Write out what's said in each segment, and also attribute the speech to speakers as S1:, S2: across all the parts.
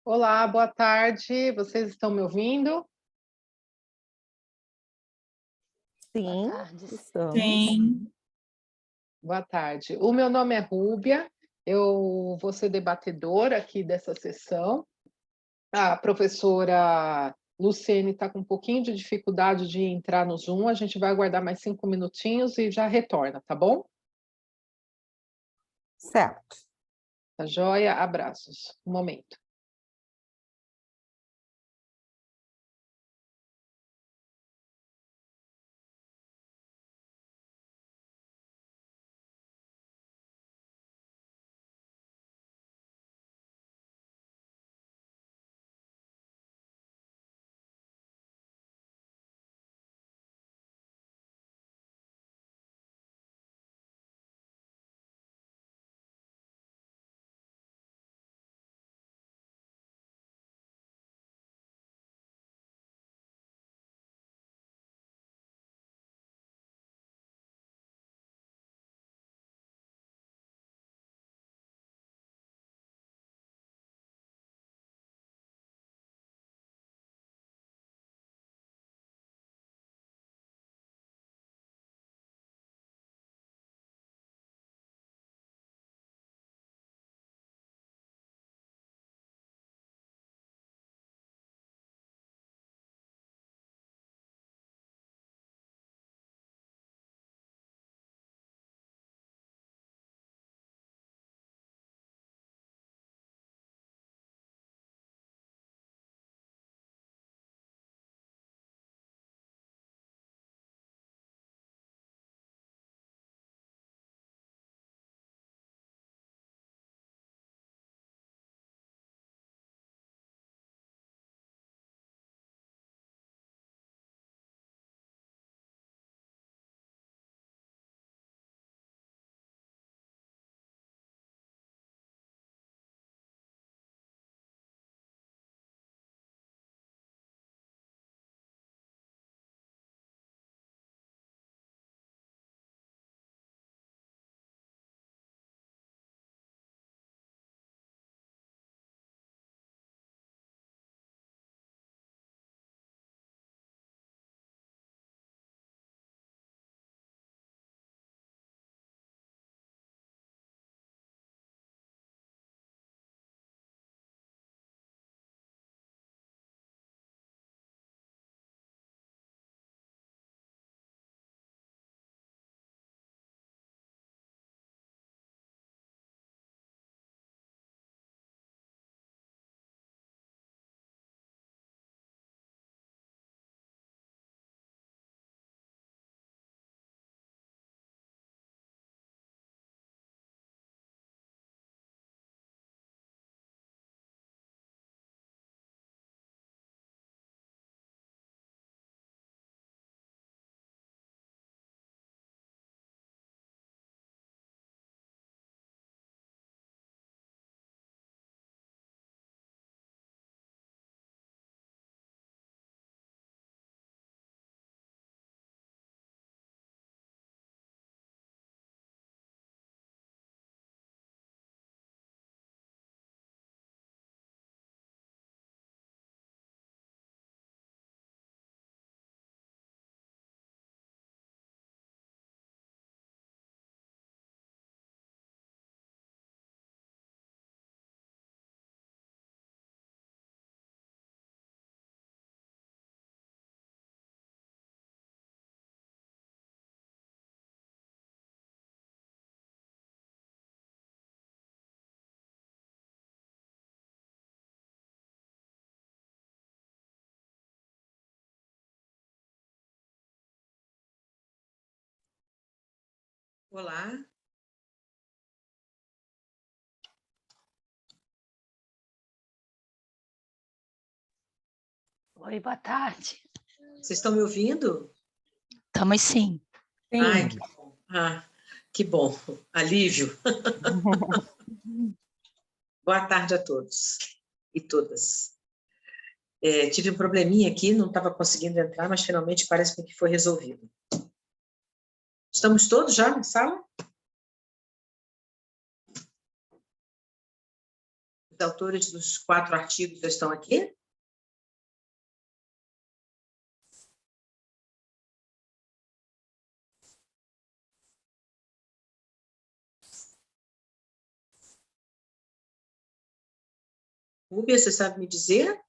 S1: Olá, boa tarde. Vocês estão me ouvindo?
S2: Boa
S3: Sim,
S2: tarde.
S3: estamos.
S4: Sim.
S1: Boa tarde. O meu nome é Rúbia, eu vou ser debatedora aqui dessa sessão. A professora Luciene está com um pouquinho de dificuldade de entrar no Zoom, a gente vai aguardar mais 5 minutinhos e já retorna, tá bom?
S3: Certo.
S1: Tá joia? Abraços. Um momento.
S4: Olá.
S2: Oi, boa tarde.
S4: Vocês estão me ouvindo?
S2: Estamos sim.
S4: Ai,
S3: Sim.
S4: que bom. Que bom. Alívio. Boa tarde a todos e todas. Tive um probleminha aqui, não estava conseguindo entrar, mas finalmente parece que foi resolvido. Estamos todos já na sala? autores dos 4 artigos já estão aqui? Rúbia, você sabe me dizer?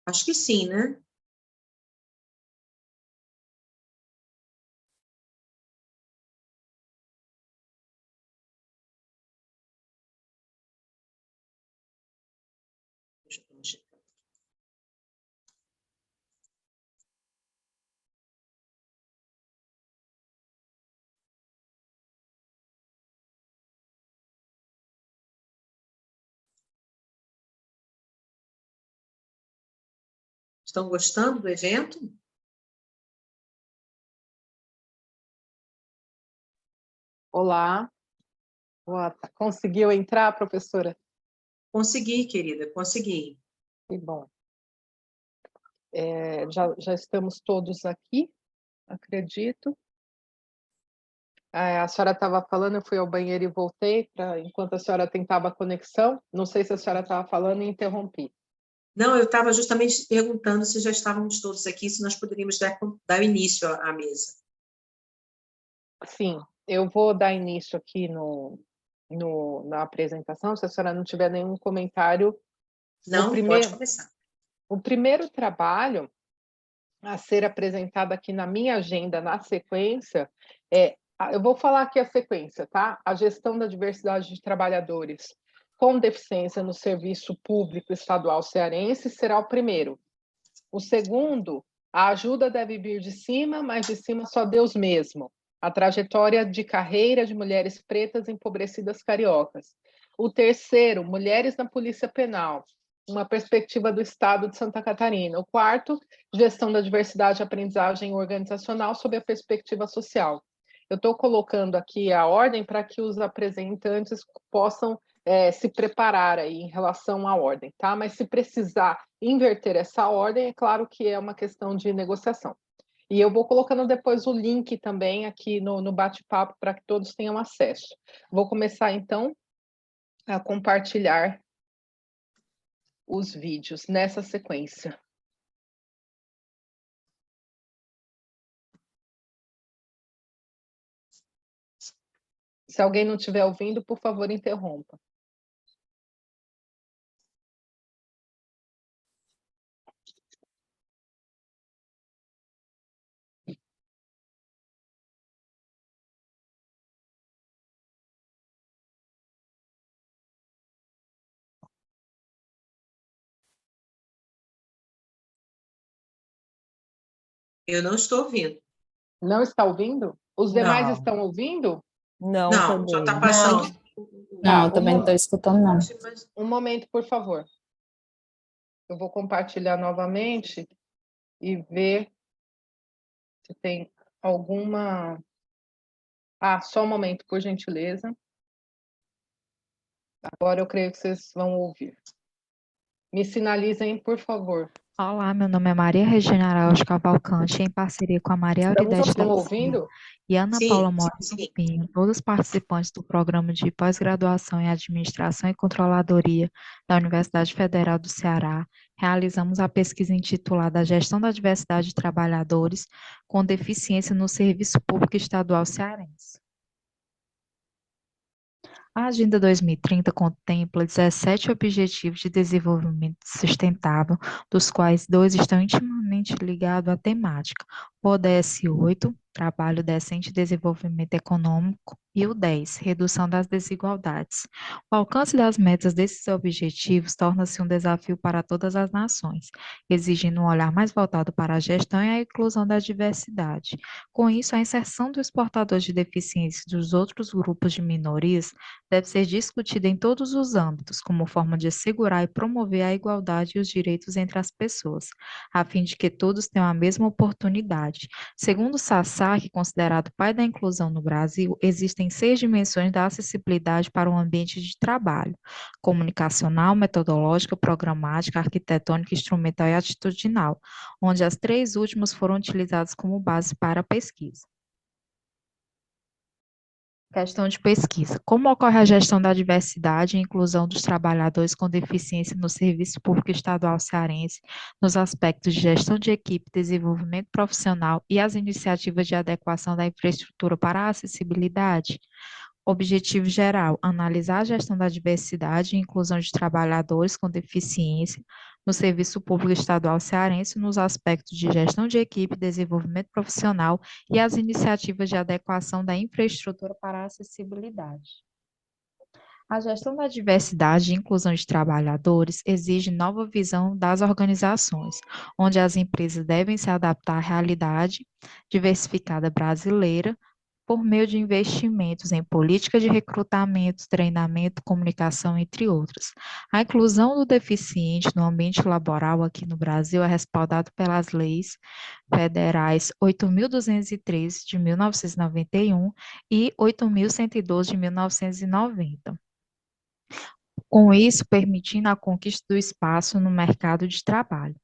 S4: Acho que sim, né? Estão gostando do evento?
S1: Olá. Conseguiu entrar, professora?
S4: Consegui, querida, consegui.
S1: Que bom. Já estamos todos aqui, acredito. A senhora estava falando, eu fui ao banheiro e voltei enquanto a senhora tentava a conexão. Não sei se a senhora estava falando e interrompi.
S4: Não, eu estava justamente perguntando se já estávamos todos aqui, se nós poderíamos dar início à mesa.
S1: Sim, eu vou dar início aqui na apresentação, se a senhora não tiver nenhum comentário.
S4: Não, pode começar.
S1: O primeiro trabalho a ser apresentado aqui na minha agenda, na sequência, eu vou falar aqui a sequência, tá? A gestão da diversidade de trabalhadores com deficiência no serviço público estadual cearense será o primeiro. O segundo, a ajuda deve vir de cima, mas de cima só Deus mesmo. A trajetória de carreira de mulheres pretas empobrecidas cariocas. O terceiro, mulheres na Polícia Penal, uma perspectiva do Estado de Santa Catarina. O quarto, gestão da diversidade, aprendizagem organizacional sob a perspectiva social. Eu estou colocando aqui a ordem para que os apresentantes possam se preparar aí em relação à ordem, tá? Mas se precisar inverter essa ordem, é claro que é uma questão de negociação. E eu vou colocando depois o link também aqui no bate-papo para que todos tenham acesso. Vou começar, então, a compartilhar os vídeos nessa sequência. Se alguém não estiver ouvindo, por favor, interrompa.
S4: Eu não estou ouvindo.
S1: Não está ouvindo? Os demais estão ouvindo?
S3: Não,
S4: Não, só está passando.
S3: Não, também não estou escutando, não.
S1: Um momento, por favor. Eu vou compartilhar novamente e ver se tem alguma... só um momento, por gentileza. Agora eu creio que vocês vão ouvir. Me sinalizem, por favor.
S5: Olá, meu nome é Maria Regina Araújo Cavalcante, em parceria com a Maria Auridete
S1: Estão
S5: da
S1: ouvindo?
S5: e Ana
S4: Sim,
S5: Paula Moura
S4: sim.
S5: Pinho, todos participantes do programa de pós-graduação em Administração e Controladoria da Universidade Federal do Ceará, realizamos a pesquisa intitulada Gestão da Diversidade de Trabalhadores com Deficiência no Serviço Público Estadual Cearense. A Agenda 2030 contempla 17 Objetivos de Desenvolvimento Sustentável, dos quais 2 estão intimamente ligados à temática: o ODS 8, Trabalho Decente e Desenvolvimento Econômico, e o 10, Redução das Desigualdades. O alcance das metas desses objetivos torna-se um desafio para todas as nações, exigindo um olhar mais voltado para a gestão e a inclusão da diversidade. Com isso, a inserção dos portadores de deficiência e dos outros grupos de minorias deve ser discutida em todos os âmbitos, como forma de assegurar e promover a igualdade e os direitos entre as pessoas, a fim de que todos tenham a mesma oportunidade. Segundo Sasaki, considerado pai da inclusão no Brasil, existem 6 dimensões da acessibilidade para o ambiente de trabalho: comunicacional, metodológica, programática, arquitetônica, instrumental e atitudinal, onde as 3 últimas foram utilizadas como base para a pesquisa. Questão de pesquisa. Como ocorre a gestão da diversidade e inclusão dos trabalhadores com deficiência no Serviço Público Estadual Cearense, nos aspectos de gestão de equipe, desenvolvimento profissional e as iniciativas de adequação da infraestrutura para a acessibilidade? Objetivo geral: analisar a gestão da diversidade e inclusão de trabalhadores com deficiência no Serviço Público Estadual Cearense nos aspectos de gestão de equipe, desenvolvimento profissional e as iniciativas de adequação da infraestrutura para a acessibilidade. A gestão da diversidade e inclusão de trabalhadores exige nova visão das organizações, onde as empresas devem se adaptar à realidade diversificada brasileira, por meio de investimentos em política de recrutamento, treinamento, comunicação, entre outros. A inclusão do deficiente no ambiente laboral aqui no Brasil é respaldada pelas leis federais 8.213 de 1991 e 8.112 de 1990. Com isso, permitindo a conquista do espaço no mercado de trabalho.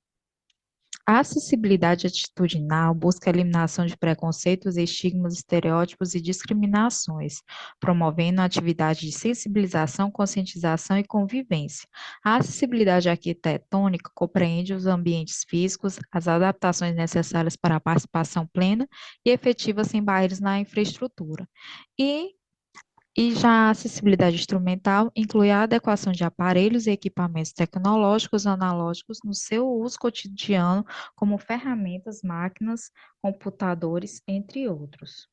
S5: A acessibilidade atitudinal busca a eliminação de preconceitos, estigmas, estereótipos e discriminações, promovendo a atividade de sensibilização, conscientização e convivência. A acessibilidade arquitetônica compreende os ambientes físicos, as adaptações necessárias para a participação plena e efetiva sem barreiras na infraestrutura. E já a acessibilidade instrumental inclui a adequação de aparelhos e equipamentos tecnológicos analógicos no seu uso cotidiano, como ferramentas, máquinas, computadores, entre outros.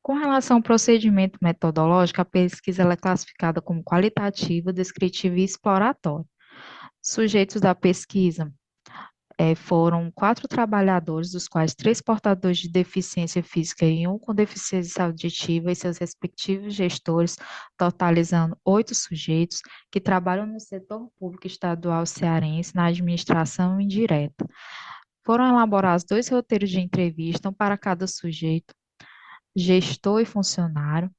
S5: Com relação ao procedimento metodológico, a pesquisa ela é classificada como qualitativa, descritiva e exploratória. Sujeitos da pesquisa foram 4 trabalhadores, dos quais 3 portadores de deficiência física e 1 com deficiência auditiva e seus respectivos gestores, totalizando 8 sujeitos que trabalham no setor público estadual cearense na administração indireta. Foram elaborados 2 roteiros de entrevista, um para cada sujeito, gestor e funcionário.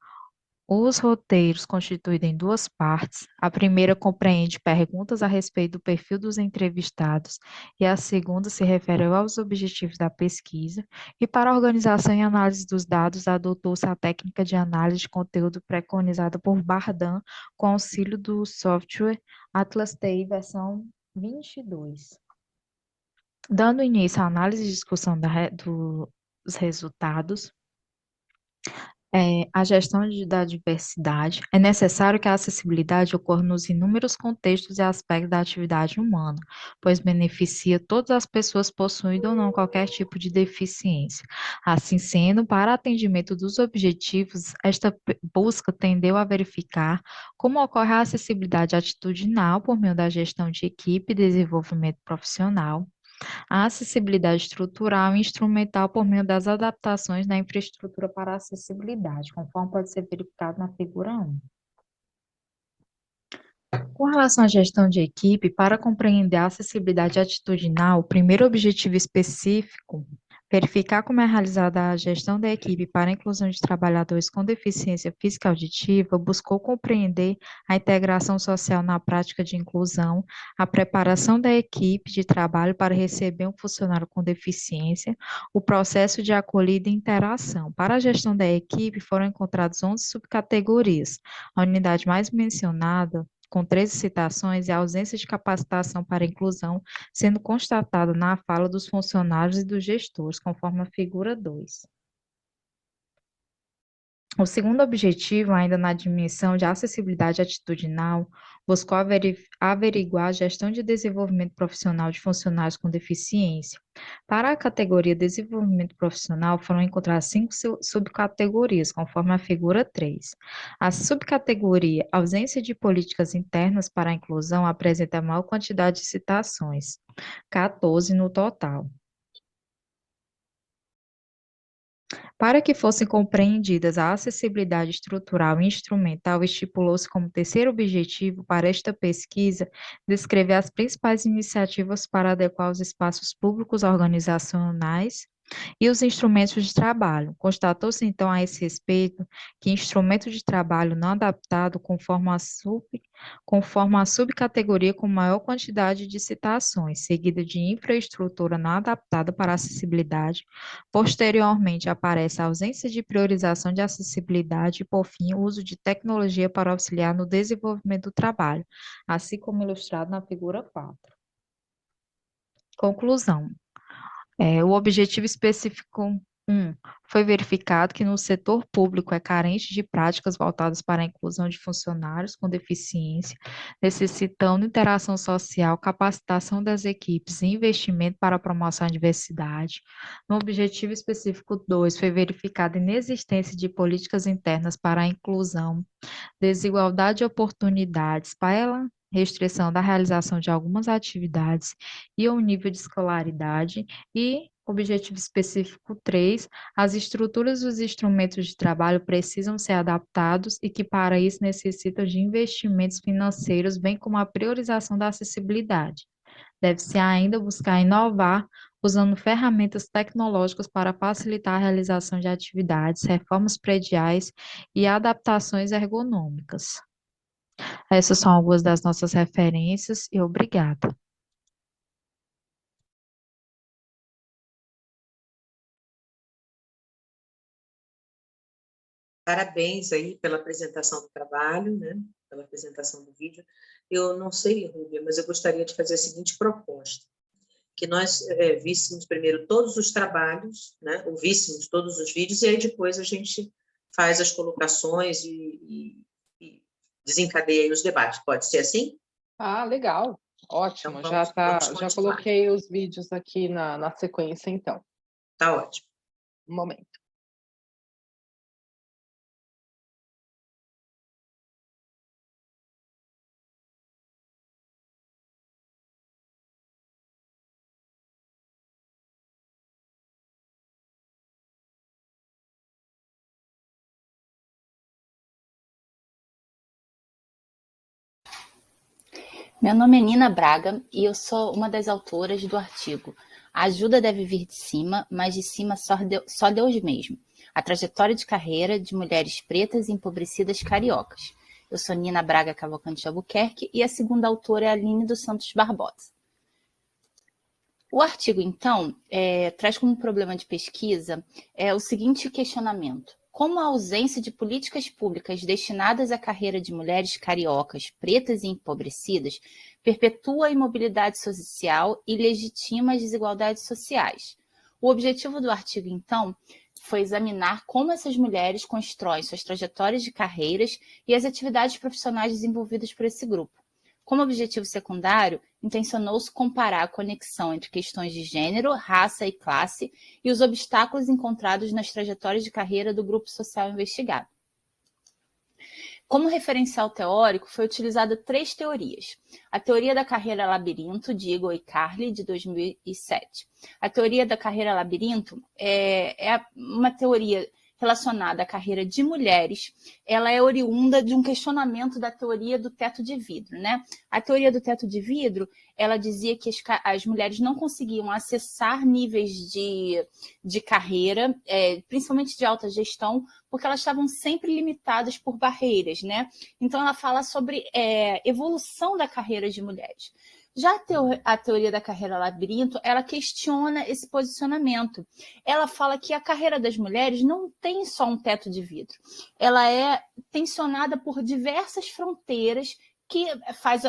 S5: Os roteiros constituídos em 2 partes. A primeira compreende perguntas a respeito do perfil dos entrevistados e a segunda se refere aos objetivos da pesquisa. E para a organização e análise dos dados, adotou-se a técnica de análise de conteúdo preconizada por Bardan com auxílio do software Atlas TI versão 22. Dando início à análise e discussão dos resultados, a gestão da diversidade, é necessário que a acessibilidade ocorra nos inúmeros contextos e aspectos da atividade humana, pois beneficia todas as pessoas possuindo ou não qualquer tipo de deficiência. Assim sendo, para atendimento dos objetivos, esta busca tendeu a verificar como ocorre a acessibilidade atitudinal por meio da gestão de equipe e desenvolvimento profissional, a acessibilidade estrutural e instrumental por meio das adaptações da infraestrutura para a acessibilidade, conforme pode ser verificado na figura 1. Com relação à gestão de equipe, para compreender a acessibilidade atitudinal, o primeiro objetivo específico, verificar como é realizada a gestão da equipe para a inclusão de trabalhadores com deficiência física e auditiva, buscou compreender a integração social na prática de inclusão, a preparação da equipe de trabalho para receber um funcionário com deficiência, o processo de acolhida e interação. Para a gestão da equipe, foram encontradas 11 subcategorias. A unidade mais mencionada, com 13 citações, e a ausência de capacitação para a inclusão, sendo constatada na fala dos funcionários e dos gestores, conforme a figura 2. O segundo objetivo, ainda na dimensão de acessibilidade atitudinal, buscou averiguar a gestão de desenvolvimento profissional de funcionários com deficiência. Para a categoria desenvolvimento profissional, foram encontradas 5 subcategorias, conforme a figura 3. A subcategoria ausência de políticas internas para a inclusão apresenta a maior quantidade de citações, 14 no total. Para que fossem compreendidas a acessibilidade estrutural e instrumental, estipulou-se como terceiro objetivo para esta pesquisa descrever as principais iniciativas para adequar os espaços públicos organizacionais E os instrumentos de trabalho. Constatou-se, então, a esse respeito, que instrumento de trabalho não adaptado conforma a subcategoria com maior quantidade de citações, seguida de infraestrutura não adaptada para acessibilidade. Posteriormente, aparece a ausência de priorização de acessibilidade e, por fim, o uso de tecnologia para auxiliar no desenvolvimento do trabalho, assim como ilustrado na figura 4. Conclusão. O objetivo específico 1 foi verificado que no setor público é carente de práticas voltadas para a inclusão de funcionários com deficiência, necessitando interação social, capacitação das equipes e investimento para a promoção da diversidade. No objetivo específico 2 foi verificada a inexistência de políticas internas para a inclusão, desigualdade de oportunidades para restrição da realização de algumas atividades e o nível de escolaridade. E objetivo específico 3, as estruturas dos instrumentos de trabalho precisam ser adaptados e que para isso necessitam de investimentos financeiros, bem como a priorização da acessibilidade. Deve-se ainda buscar inovar usando ferramentas tecnológicas para facilitar a realização de atividades, reformas prediais e adaptações ergonômicas. Essas são algumas das nossas referências e obrigada.
S4: Parabéns aí pela apresentação do trabalho, né? Pela apresentação do vídeo. Eu não sei, Rúbia, mas eu gostaria de fazer a seguinte proposta, que nós víssemos primeiro todos os trabalhos, né? Ouvíssemos todos os vídeos, e aí depois a gente faz as colocações e desencadeia aí os debates. Pode ser assim?
S1: Ah, legal. Ótimo.
S4: Então,
S1: Já
S4: vamos
S1: já
S4: continuar.
S1: coloquei os vídeos aqui na sequência, então.
S4: Tá ótimo.
S1: Um momento.
S3: Meu nome é Nina Braga e eu sou uma das autoras do artigo A Ajuda Deve Vir de Cima, mas de Cima só Deus Mesmo. A trajetória de carreira de mulheres pretas e empobrecidas cariocas. Eu sou Nina Braga Cavalcante de Albuquerque e a segunda autora é a Aline dos Santos Barbosa. O artigo, então, traz como problema de pesquisa o seguinte questionamento. Como a ausência de políticas públicas destinadas à carreira de mulheres cariocas, pretas e empobrecidas perpetua a imobilidade social e legitima as desigualdades sociais? O objetivo do artigo, então, foi examinar como essas mulheres constroem suas trajetórias de carreiras e as atividades profissionais desenvolvidas por esse grupo. Como objetivo secundário, intencionou-se comparar a conexão entre questões de gênero, raça e classe e os obstáculos encontrados nas trajetórias de carreira do grupo social investigado. Como referencial teórico, foi utilizada 3 teorias. A teoria da carreira labirinto, de Eagle e Carly, de 2007. A teoria da carreira labirinto é uma teoria relacionada à carreira de mulheres. Ela é oriunda de um questionamento da teoria do teto de vidro, né? A teoria do teto de vidro, ela dizia que as mulheres não conseguiam acessar níveis de carreira, principalmente de alta gestão, porque elas estavam sempre limitadas por barreiras, né? Então, ela fala sobre evolução da carreira de mulheres. Já a teoria da carreira labirinto, ela questiona esse posicionamento. Ela fala que a carreira das mulheres não tem só um teto de vidro. Ela é tensionada por diversas fronteiras que faz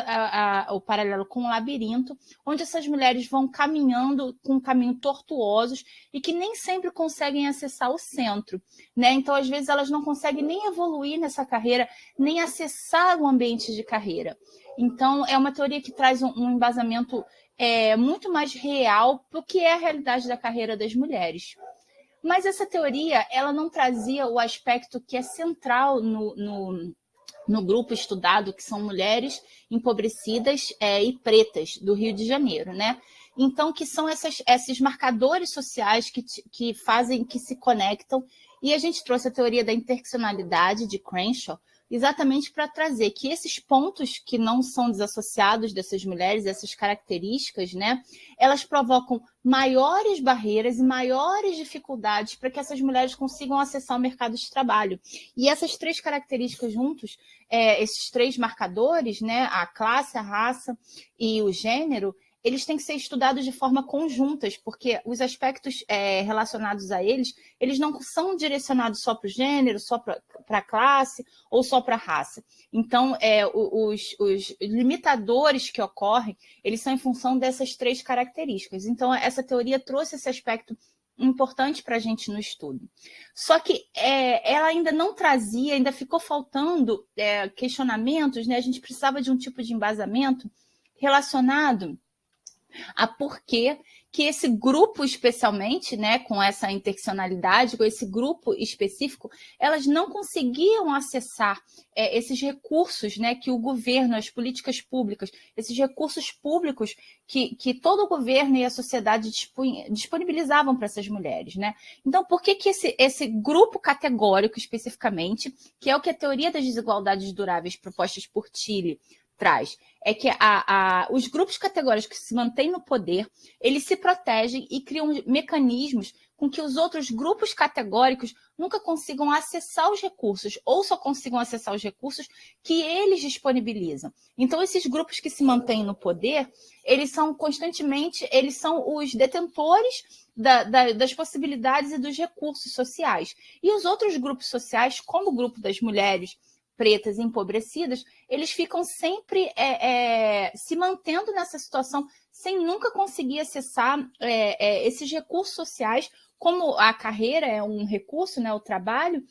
S3: o paralelo com o labirinto, onde essas mulheres vão caminhando com um caminho tortuosos e que nem sempre conseguem acessar o centro, né? Então, às vezes, elas não conseguem nem evoluir nessa carreira, nem acessar o ambiente de carreira. Então, é uma teoria que traz um embasamento muito mais real do que é a realidade da carreira das mulheres. Mas essa teoria, ela não trazia o aspecto que é central no grupo estudado, que são mulheres empobrecidas e pretas do Rio de Janeiro, né? Então, que são esses marcadores sociais que fazem, que se conectam. E a gente trouxe a teoria da interseccionalidade de Crenshaw exatamente para trazer que esses pontos que não são desassociados dessas mulheres, essas características, né, elas provocam maiores barreiras e maiores dificuldades para que essas mulheres consigam acessar o mercado de trabalho. E essas três características juntos, esses três marcadores, né, a classe, a raça e o gênero, eles têm que ser estudados de forma conjuntas, porque os aspectos relacionados a eles não são direcionados só para o gênero, só para a classe ou só para a raça. Então, os limitadores que ocorrem, eles são em função dessas três características. Então, essa teoria trouxe esse aspecto importante para a gente no estudo. Só que ela ainda não trazia, ainda ficou faltando questionamentos, né? A gente precisava de um tipo de embasamento relacionado a porquê que esse grupo, especialmente, né, com essa interseccionalidade, com esse grupo específico, elas não conseguiam acessar esses recursos, né, que o governo, as políticas públicas, esses recursos públicos que todo o governo e a sociedade disponibilizavam para essas mulheres, né? Então, por que esse grupo categórico, especificamente, que é o que a teoria das desigualdades duráveis propostas por Tilly traz, é que os grupos categóricos que se mantêm no poder, eles se protegem e criam mecanismos com que os outros grupos categóricos nunca consigam acessar os recursos, ou só consigam acessar os recursos que eles disponibilizam. Então, esses grupos que se mantêm no poder, eles são constantemente, eles são os detentores das possibilidades e dos recursos sociais. E os outros grupos sociais, como o grupo das mulheres pretas empobrecidas, eles ficam sempre se mantendo nessa situação sem nunca conseguir acessar esses recursos sociais, como a carreira é um recurso, né, o trabalho,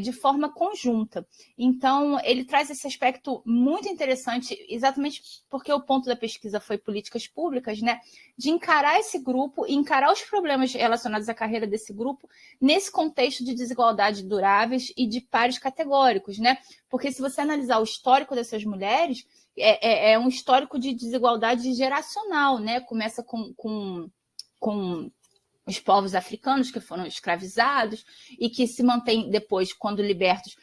S3: de forma conjunta. Então, ele traz esse aspecto muito interessante, exatamente porque o ponto da pesquisa foi políticas públicas, né, de encarar esse grupo e encarar os problemas relacionados à carreira desse grupo nesse contexto de desigualdade duráveis e de pares categóricos, né? Porque se você analisar o histórico dessas mulheres, é um histórico de desigualdade geracional, né? Começa com os povos africanos que foram escravizados e que se mantêm depois, quando libertos,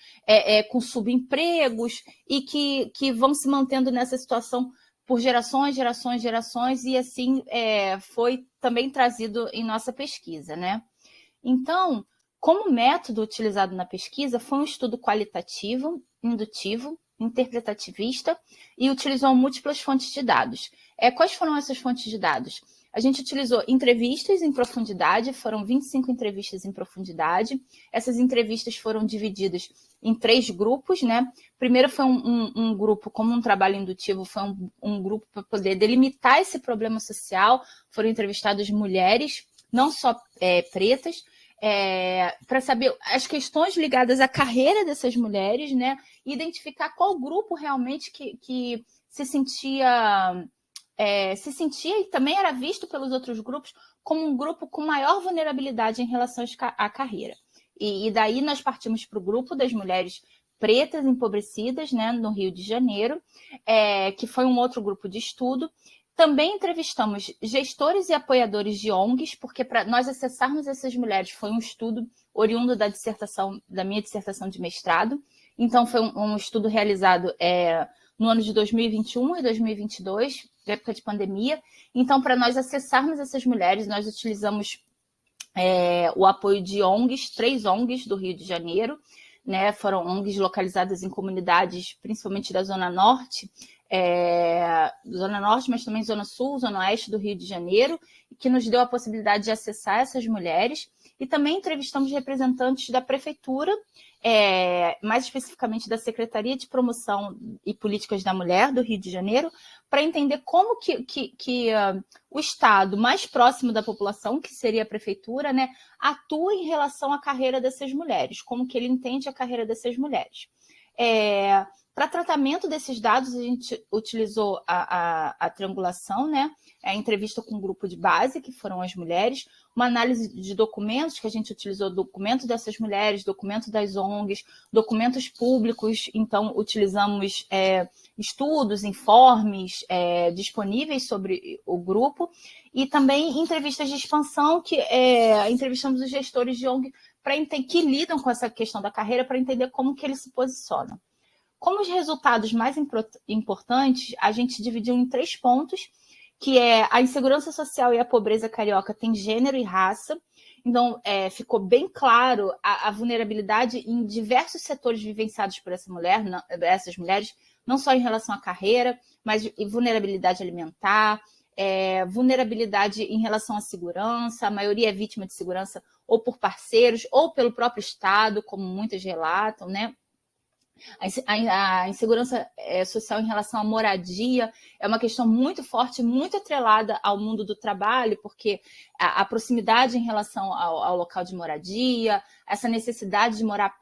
S3: com subempregos e que vão se mantendo nessa situação por gerações, e assim foi também trazido em nossa pesquisa, né? Então, como método utilizado na pesquisa, foi um estudo qualitativo, indutivo, interpretativista e utilizou múltiplas fontes de dados. Quais foram essas fontes de dados? A gente utilizou entrevistas em profundidade, foram 25 entrevistas em profundidade. Essas entrevistas foram divididas em 3 grupos, né? Primeiro foi um grupo, como um trabalho indutivo, foi um grupo para poder delimitar esse problema social. Foram entrevistadas mulheres, não só pretas, para saber as questões ligadas à carreira dessas mulheres, né? E identificar qual grupo realmente que se sentia e também era visto pelos outros grupos como um grupo com maior vulnerabilidade em relação à carreira. E daí nós partimos para o grupo das mulheres pretas empobrecidas, né, no Rio de Janeiro, que foi um outro grupo de estudo. Também entrevistamos gestores e apoiadores de ONGs, porque para nós acessarmos essas mulheres foi um estudo oriundo da minha dissertação de mestrado. Então, foi um estudo realizado no ano de 2021 e 2022, época de pandemia. Então, para nós acessarmos essas mulheres, nós utilizamos o apoio de ONGs, 3 ONGs do Rio de Janeiro, né? Foram ONGs localizadas em comunidades, principalmente da Zona Norte, mas também Zona Sul, Zona Oeste do Rio de Janeiro, que nos deu a possibilidade de acessar essas mulheres. E também entrevistamos representantes da Prefeitura, mais especificamente da Secretaria de Promoção e Políticas da Mulher do Rio de Janeiro, para entender como que o Estado mais próximo da população, que seria a Prefeitura, né, atua em relação à carreira dessas mulheres, como que ele entende a carreira dessas mulheres. Para tratamento desses dados, a gente utilizou a triangulação, né? A entrevista com um grupo de base, que foram as mulheres, uma análise de documentos, que a gente utilizou documentos dessas mulheres, documentos das ONGs, documentos públicos, então utilizamos estudos, informes disponíveis sobre o grupo, e também entrevistas de expansão, que entrevistamos os gestores de ONG que lidam com essa questão da carreira, para entender como que eles se posicionam. Como os resultados mais importantes, a gente dividiu em 3 pontos, que é a insegurança social e a pobreza carioca tem gênero e raça. Então, ficou bem claro a vulnerabilidade em diversos setores vivenciados por essas mulheres, não só em relação à carreira, mas vulnerabilidade alimentar, vulnerabilidade em relação à segurança, a maioria é vítima de segurança ou por parceiros, ou pelo próprio Estado, como muitas relatam, né? A insegurança social em relação à moradia é uma questão muito forte, muito atrelada ao mundo do trabalho, porque a proximidade em relação ao local de moradia, essa necessidade de morar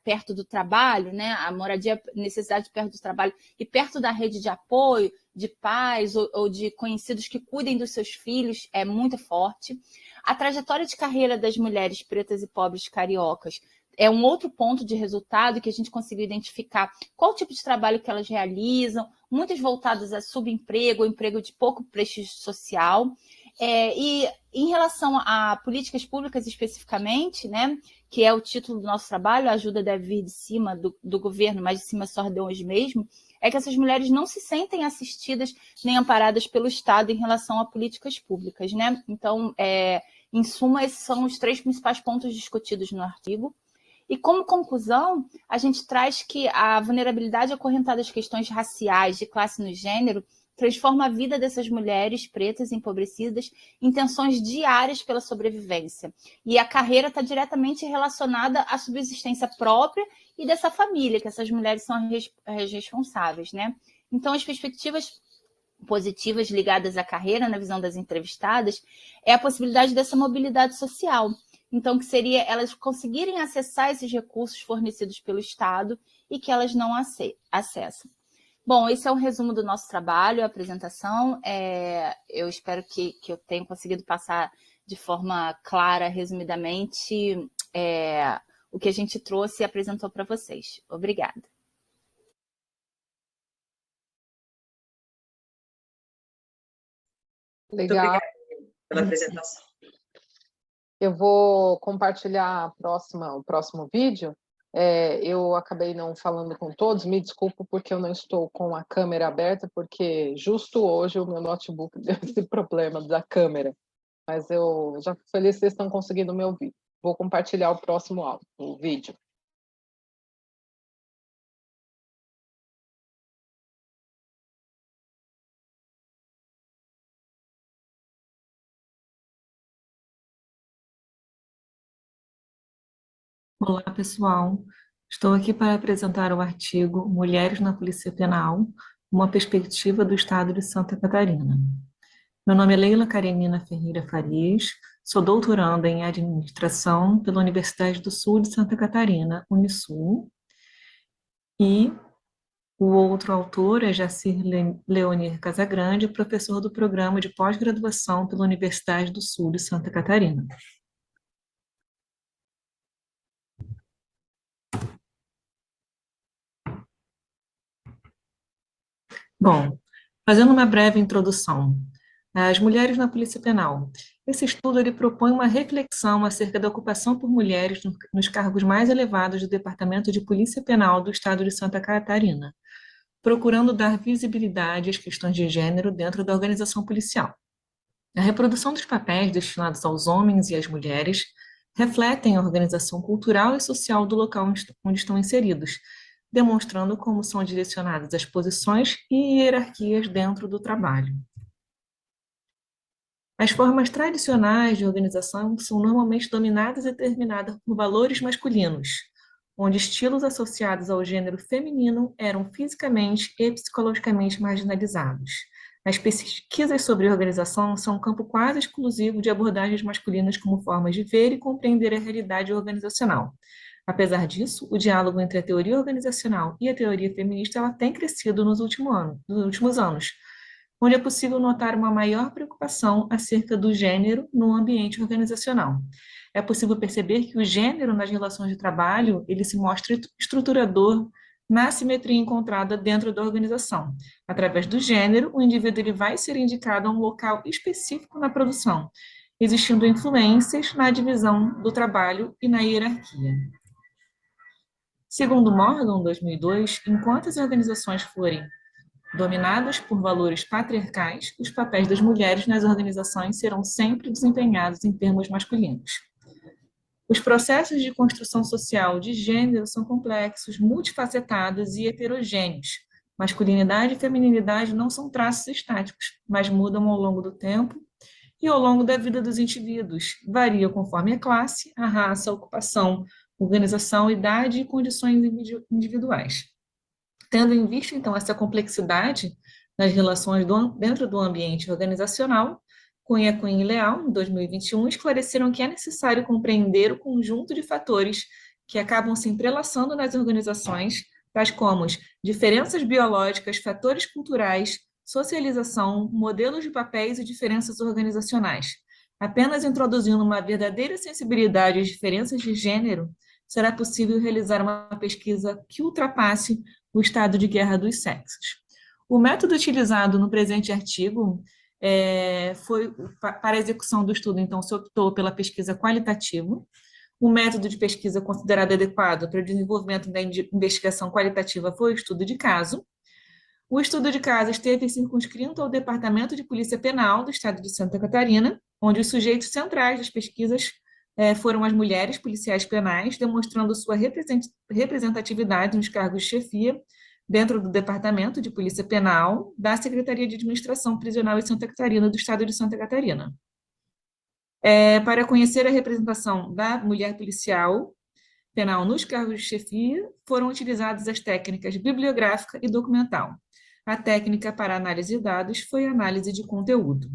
S3: perto do trabalho, né? A moradia, necessidade perto do trabalho e perto da rede de apoio, de pais ou de conhecidos que cuidem dos seus filhos é muito forte. A trajetória de carreira das mulheres pretas e pobres cariocas é um outro ponto de resultado que a gente conseguiu identificar qual tipo de trabalho que elas realizam, muitas voltadas a subemprego, ou emprego de pouco prestígio social. E em relação a políticas públicas especificamente, né, que é o título do nosso trabalho, a ajuda deve vir de cima do governo, mas de cima só de hoje mesmo, é que essas mulheres não se sentem assistidas nem amparadas pelo Estado em relação a políticas públicas, né? Então, em suma, esses são os 3 principais pontos discutidos no artigo. E como conclusão, a gente traz que a vulnerabilidade acorrentada às questões raciais, de classe no gênero, transforma a vida dessas mulheres pretas empobrecidas em tensões diárias pela sobrevivência. E a carreira está diretamente relacionada à subsistência própria e dessa família, que essas mulheres são as responsáveis, né? Então, as perspectivas positivas ligadas à carreira, na visão das entrevistadas, é a possibilidade dessa mobilidade social. Então, que seria elas conseguirem acessar esses recursos fornecidos pelo Estado e que elas não acessam. Bom, esse é um resumo do nosso trabalho, a apresentação. Eu espero que eu tenha conseguido passar de forma clara, resumidamente, o que a gente trouxe e apresentou para vocês. Obrigada.
S1: Legal.
S4: Muito obrigada pela apresentação.
S1: Eu vou compartilhar o próximo vídeo. Eu acabei não falando com todos, me desculpo porque eu não estou com a câmera aberta, porque justo hoje o meu notebook deu esse problema da câmera. Mas eu já fico feliz que vocês estão conseguindo me ouvir. Vou compartilhar o próximo áudio, o vídeo.
S6: Olá, pessoal. Estou aqui para apresentar o artigo Mulheres na Polícia Penal, uma perspectiva do Estado de Santa Catarina. Meu nome é Leila Karenina Ferreira Farias, sou doutoranda em Administração pela Universidade do Sul de Santa Catarina, Unisul, e o outro autor é Jacir Leonir Casagrande, professor do programa de pós-graduação pela Universidade do Sul de Santa Catarina. Bom, fazendo uma breve introdução, as mulheres na Polícia Penal. Esse estudo ele propõe uma reflexão acerca da ocupação por mulheres nos cargos mais elevados do Departamento de Polícia Penal do Estado de Santa Catarina, procurando dar visibilidade às questões de gênero dentro da organização policial. A reprodução dos papéis destinados aos homens e às mulheres refletem a organização cultural e social do local onde estão inseridos, demonstrando como são direcionadas as posições e hierarquias dentro do trabalho. As formas tradicionais de organização são normalmente dominadas e determinadas por valores masculinos, onde estilos associados ao gênero feminino eram fisicamente e psicologicamente marginalizados. As pesquisas sobre organização são um campo quase exclusivo de abordagens masculinas como formas de ver e compreender a realidade organizacional. Apesar disso, o diálogo entre a teoria organizacional e a teoria feminista ela tem crescido nos últimos anos, onde é possível notar uma maior preocupação acerca do gênero no ambiente organizacional. É possível perceber que o gênero nas relações de trabalho ele se mostra estruturador na simetria encontrada dentro da organização. Através do gênero, o indivíduo ele vai ser indicado a um local específico na produção, existindo influências na divisão do trabalho e na hierarquia. Segundo Morgan, 2002, enquanto as organizações forem dominadas por valores patriarcais, os papéis das mulheres nas organizações serão sempre desempenhados em termos masculinos. Os processos de construção social de gênero são complexos, multifacetados e heterogêneos. Masculinidade e feminilidade não são traços estáticos, mas mudam ao longo do tempo e ao longo da vida dos indivíduos. Variam conforme a classe, a raça, a ocupação, organização, idade e condições individuais. Tendo em vista, então, essa complexidade nas relações dentro do ambiente organizacional, Cunha e Leal, em 2021, esclareceram que é necessário compreender o conjunto de fatores que acabam se entrelaçando nas organizações, tais como diferenças biológicas, fatores culturais, socialização, modelos de papéis e diferenças organizacionais. Apenas introduzindo uma verdadeira sensibilidade às diferenças de gênero, será possível realizar uma pesquisa que ultrapasse o estado de guerra dos sexos. O método utilizado no presente artigo foi para a execução do estudo, então, se optou pela pesquisa qualitativa. O método de pesquisa considerado adequado para o desenvolvimento da investigação qualitativa foi o estudo de caso. O estudo de caso esteve circunscrito ao Departamento de Polícia Penal do Estado de Santa Catarina, onde os sujeitos centrais das pesquisas foram as mulheres policiais penais, demonstrando sua representatividade nos cargos de chefia dentro do Departamento de Polícia Penal da Secretaria de Administração Prisional de Santa Catarina, do Estado de Santa Catarina. Para conhecer a representação da mulher policial penal nos cargos de chefia, foram utilizadas as técnicas bibliográfica e documental. A técnica para análise de dados foi a análise de conteúdo.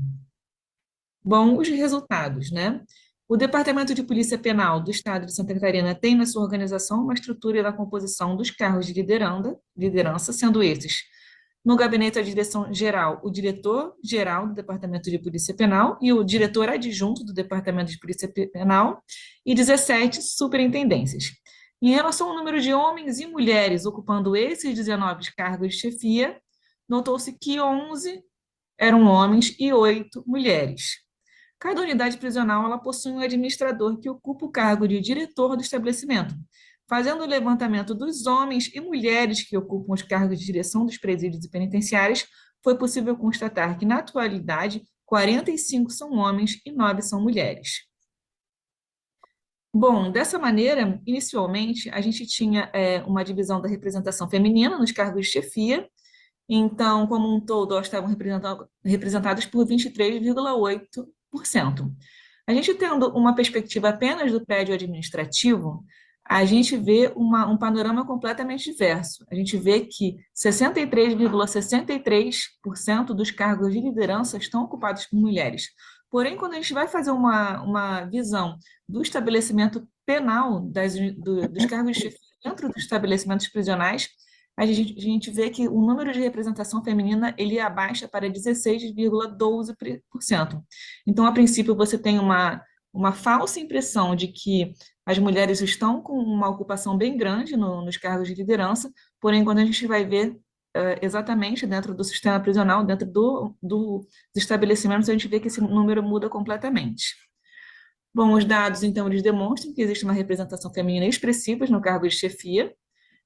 S6: Bom, os resultados, né? O Departamento de Polícia Penal do Estado de Santa Catarina tem na sua organização uma estrutura e da composição dos cargos de liderança, sendo esses, no Gabinete da Direção Geral, o diretor-geral do Departamento de Polícia Penal e o diretor adjunto do Departamento de Polícia Penal e 17 superintendências. Em relação ao número de homens e mulheres ocupando esses 19 cargos de chefia, notou-se que 11 eram homens e 8 mulheres. Cada unidade prisional ela possui um administrador que ocupa o cargo de diretor do estabelecimento. Fazendo o levantamento dos homens e mulheres que ocupam os cargos de direção dos presídios e penitenciários, foi possível constatar que, na atualidade, 45 são homens e 9 são mulheres. Bom, dessa maneira, inicialmente, a gente tinha uma divisão da representação feminina nos cargos de chefia. Então, como um todo, elas estavam representadas por 23,8%. A gente tendo uma perspectiva apenas do prédio administrativo, a gente vê um panorama completamente diverso. A gente vê que 63,63% dos cargos de liderança estão ocupados por mulheres. Porém, quando a gente vai fazer uma visão do estabelecimento penal dos cargos de chefia dentro dos estabelecimentos prisionais, a gente vê que o número de representação feminina ele abaixa para 16,12%. Então, a princípio, você tem uma falsa impressão de que as mulheres estão com uma ocupação bem grande nos cargos de liderança, porém, quando a gente vai ver exatamente dentro do sistema prisional, dentro dos estabelecimentos, a gente vê que esse número muda completamente. Bom, os dados, então, eles demonstram que existe uma representação feminina expressiva no cargo de chefia,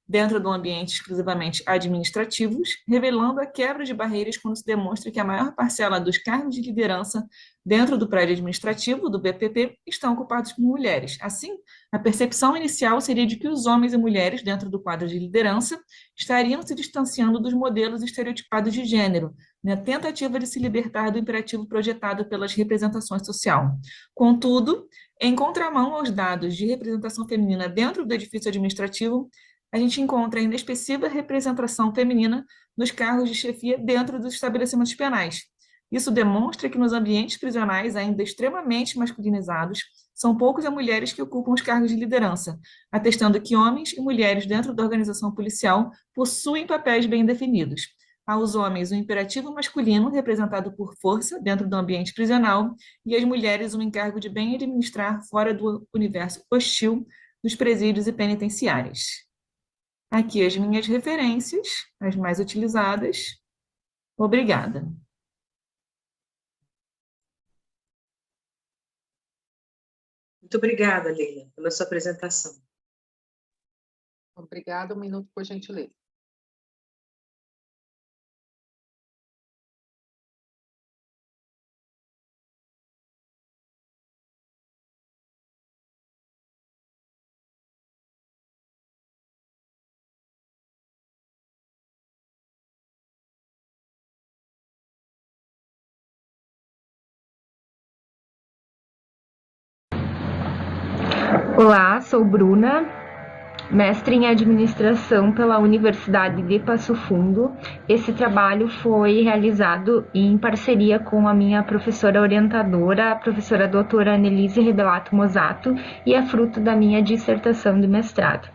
S6: dentro do ambiente exclusivamente administrativos, revelando a quebra de barreiras quando se demonstra que a maior parcela dos cargos de liderança dentro do prédio administrativo, do BPP, estão ocupados por mulheres. Assim, a percepção inicial seria de que os homens e mulheres dentro do quadro de liderança estariam se distanciando dos modelos estereotipados de gênero, na tentativa de se libertar do imperativo projetado pelas representações sociais. Contudo, em contramão aos dados de representação feminina dentro do edifício administrativo, a gente encontra a inexpressiva representação feminina nos cargos de chefia dentro dos estabelecimentos penais. Isso demonstra que nos ambientes prisionais, ainda extremamente masculinizados, são poucas as mulheres que ocupam os cargos de liderança, atestando que homens e mulheres dentro da organização policial possuem papéis bem definidos. Aos homens, o imperativo masculino, representado por força dentro do ambiente prisional, e às mulheres, o encargo de bem administrar fora do universo hostil dos presídios e penitenciárias. Aqui as minhas referências, as mais utilizadas. Obrigada.
S4: Muito obrigada, Leila, pela sua apresentação.
S1: Obrigada, 1 minuto, por gentileza.
S7: Olá, sou Bruna, mestre em administração pela Universidade de Passo Fundo. Esse trabalho foi realizado em parceria com a minha professora orientadora, a professora doutora Annelise Rebelato Mosato, e é fruto da minha dissertação de mestrado.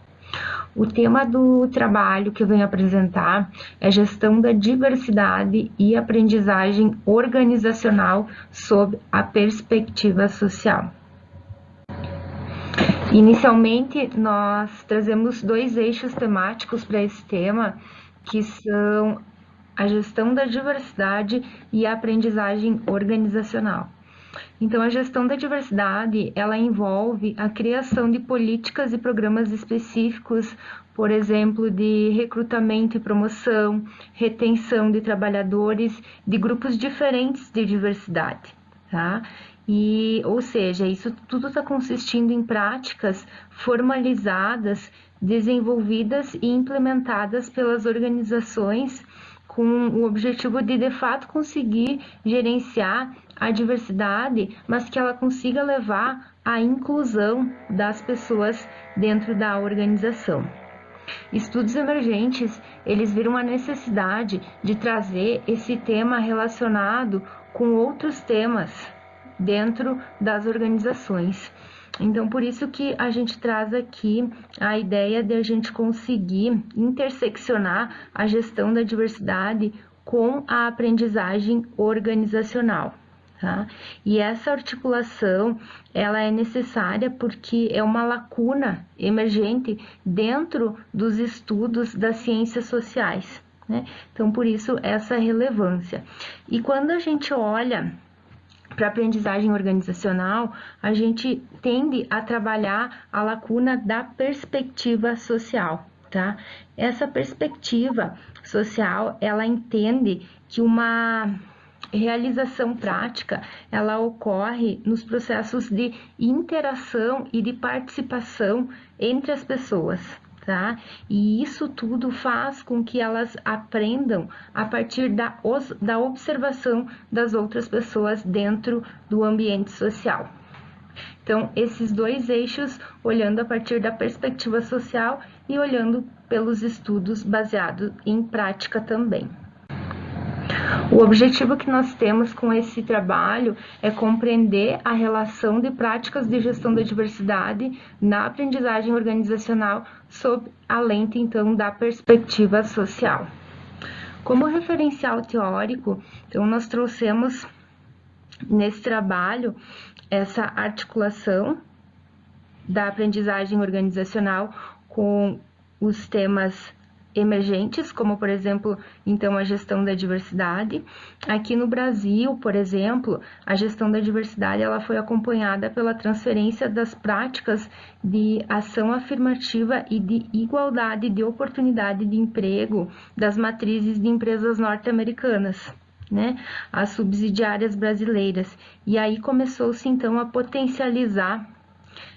S7: O tema do trabalho que eu venho apresentar é gestão da diversidade e aprendizagem organizacional sob a perspectiva social. Inicialmente, nós trazemos 2 eixos temáticos para esse tema, que são a gestão da diversidade e a aprendizagem organizacional. Então, a gestão da diversidade, ela envolve a criação de políticas e programas específicos, por exemplo, de recrutamento e promoção, retenção de trabalhadores de grupos diferentes de diversidade, tá? Ou seja, isso tudo está consistindo em práticas formalizadas, desenvolvidas e implementadas pelas organizações com o objetivo de fato, conseguir gerenciar a diversidade, mas que ela consiga levar à inclusão das pessoas dentro da organização. Estudos emergentes, eles viram a necessidade de trazer esse tema relacionado com outros temas dentro das organizações. Então, por isso que a gente traz aqui a ideia de a gente conseguir interseccionar a gestão da diversidade com a aprendizagem organizacional, tá? E essa articulação, ela é necessária porque é uma lacuna emergente dentro dos estudos das ciências sociais, né? Então, por isso, essa relevância. E quando a gente olha para a aprendizagem organizacional, a gente tende a trabalhar a lacuna da perspectiva social, tá? Essa perspectiva social, ela entende que uma realização prática, ela ocorre nos processos de interação e de participação entre as pessoas, tá? E isso tudo faz com que elas aprendam a partir da observação das outras pessoas dentro do ambiente social. Então, esses 2 eixos, olhando a partir da perspectiva social e olhando pelos estudos baseados em prática também. O objetivo que nós temos com esse trabalho é compreender a relação de práticas de gestão da diversidade na aprendizagem organizacional sob a lente, então, da perspectiva social. Como referencial teórico, então, nós trouxemos nesse trabalho essa articulação da aprendizagem organizacional com os temas emergentes, como, por exemplo, então, a gestão da diversidade. Aqui no Brasil, por exemplo, a gestão da diversidade ela foi acompanhada pela transferência das práticas de ação afirmativa e de igualdade de oportunidade de emprego das matrizes de empresas norte-americanas, né, as subsidiárias brasileiras. E aí começou-se, então, a potencializar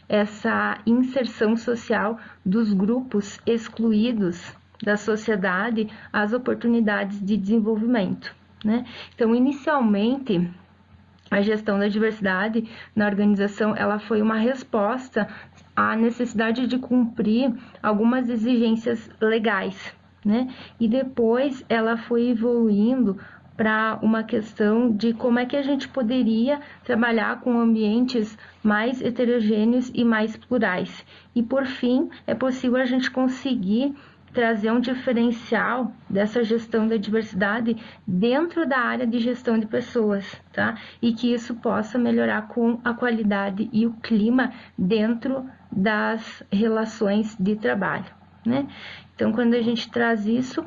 S7: essa inserção social dos grupos excluídos da sociedade às oportunidades de desenvolvimento, né? Então, inicialmente, a gestão da diversidade na organização, ela foi uma resposta à necessidade de cumprir algumas exigências legais, né? E depois ela foi evoluindo para uma questão de como é que a gente poderia trabalhar com ambientes mais heterogêneos e mais plurais. E, por fim, é possível a gente conseguir trazer um diferencial dessa gestão da diversidade dentro da área de gestão de pessoas, tá? E que isso possa melhorar com a qualidade e o clima dentro das relações de trabalho, né? Então, quando a gente traz isso,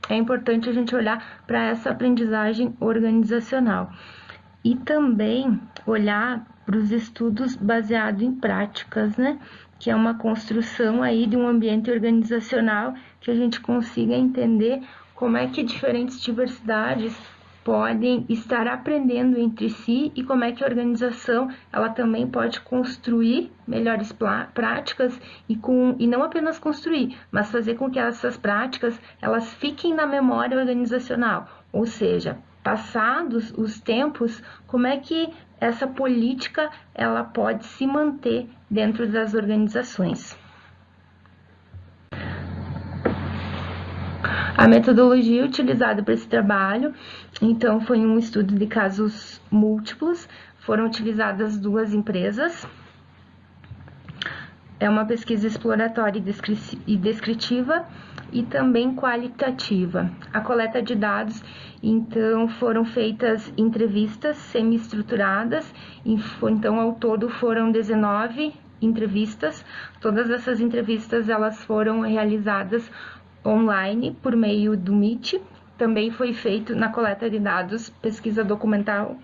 S7: é importante a gente olhar para essa aprendizagem organizacional e também olhar para os estudos baseados em práticas, né? que é uma construção aí de um ambiente organizacional que a gente consiga entender como é que diferentes diversidades podem estar aprendendo entre si e como é que a organização ela também pode construir melhores práticas e não apenas construir, mas fazer com que essas práticas elas fiquem na memória organizacional, ou seja, passados os tempos, como é que essa política ela pode se manter dentro das organizações. A metodologia utilizada para esse trabalho, então, foi um estudo de casos múltiplos, foram utilizadas 2 empresas, é uma pesquisa exploratória e descritiva e também qualitativa. A coleta de dados, então, foram feitas entrevistas semi-estruturadas, então, ao todo foram 19 entrevistas, todas essas entrevistas elas foram realizadas online por meio do Meet, também foi feito na coleta de dados, pesquisa documental,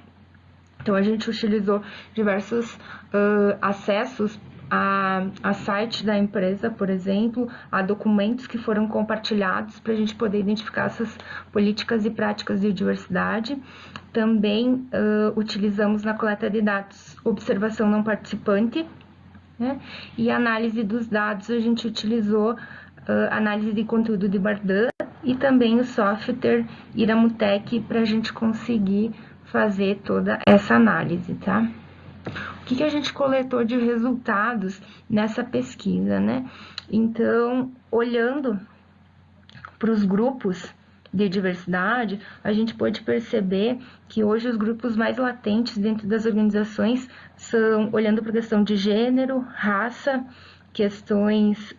S7: então a gente utilizou diversos acessos a site da empresa, por exemplo, a documentos que foram compartilhados para a gente poder identificar essas políticas e práticas de diversidade. Também utilizamos na coleta de dados observação não participante, né? E análise dos dados a gente utilizou análise de conteúdo de Bardan e também o software Iramutec para a gente conseguir fazer toda essa análise, tá? O que a gente coletou de resultados nessa pesquisa, né? Então, olhando para os grupos de diversidade, a gente pode perceber que hoje os grupos mais latentes dentro das organizações são, olhando para a questão de gênero, raça, questões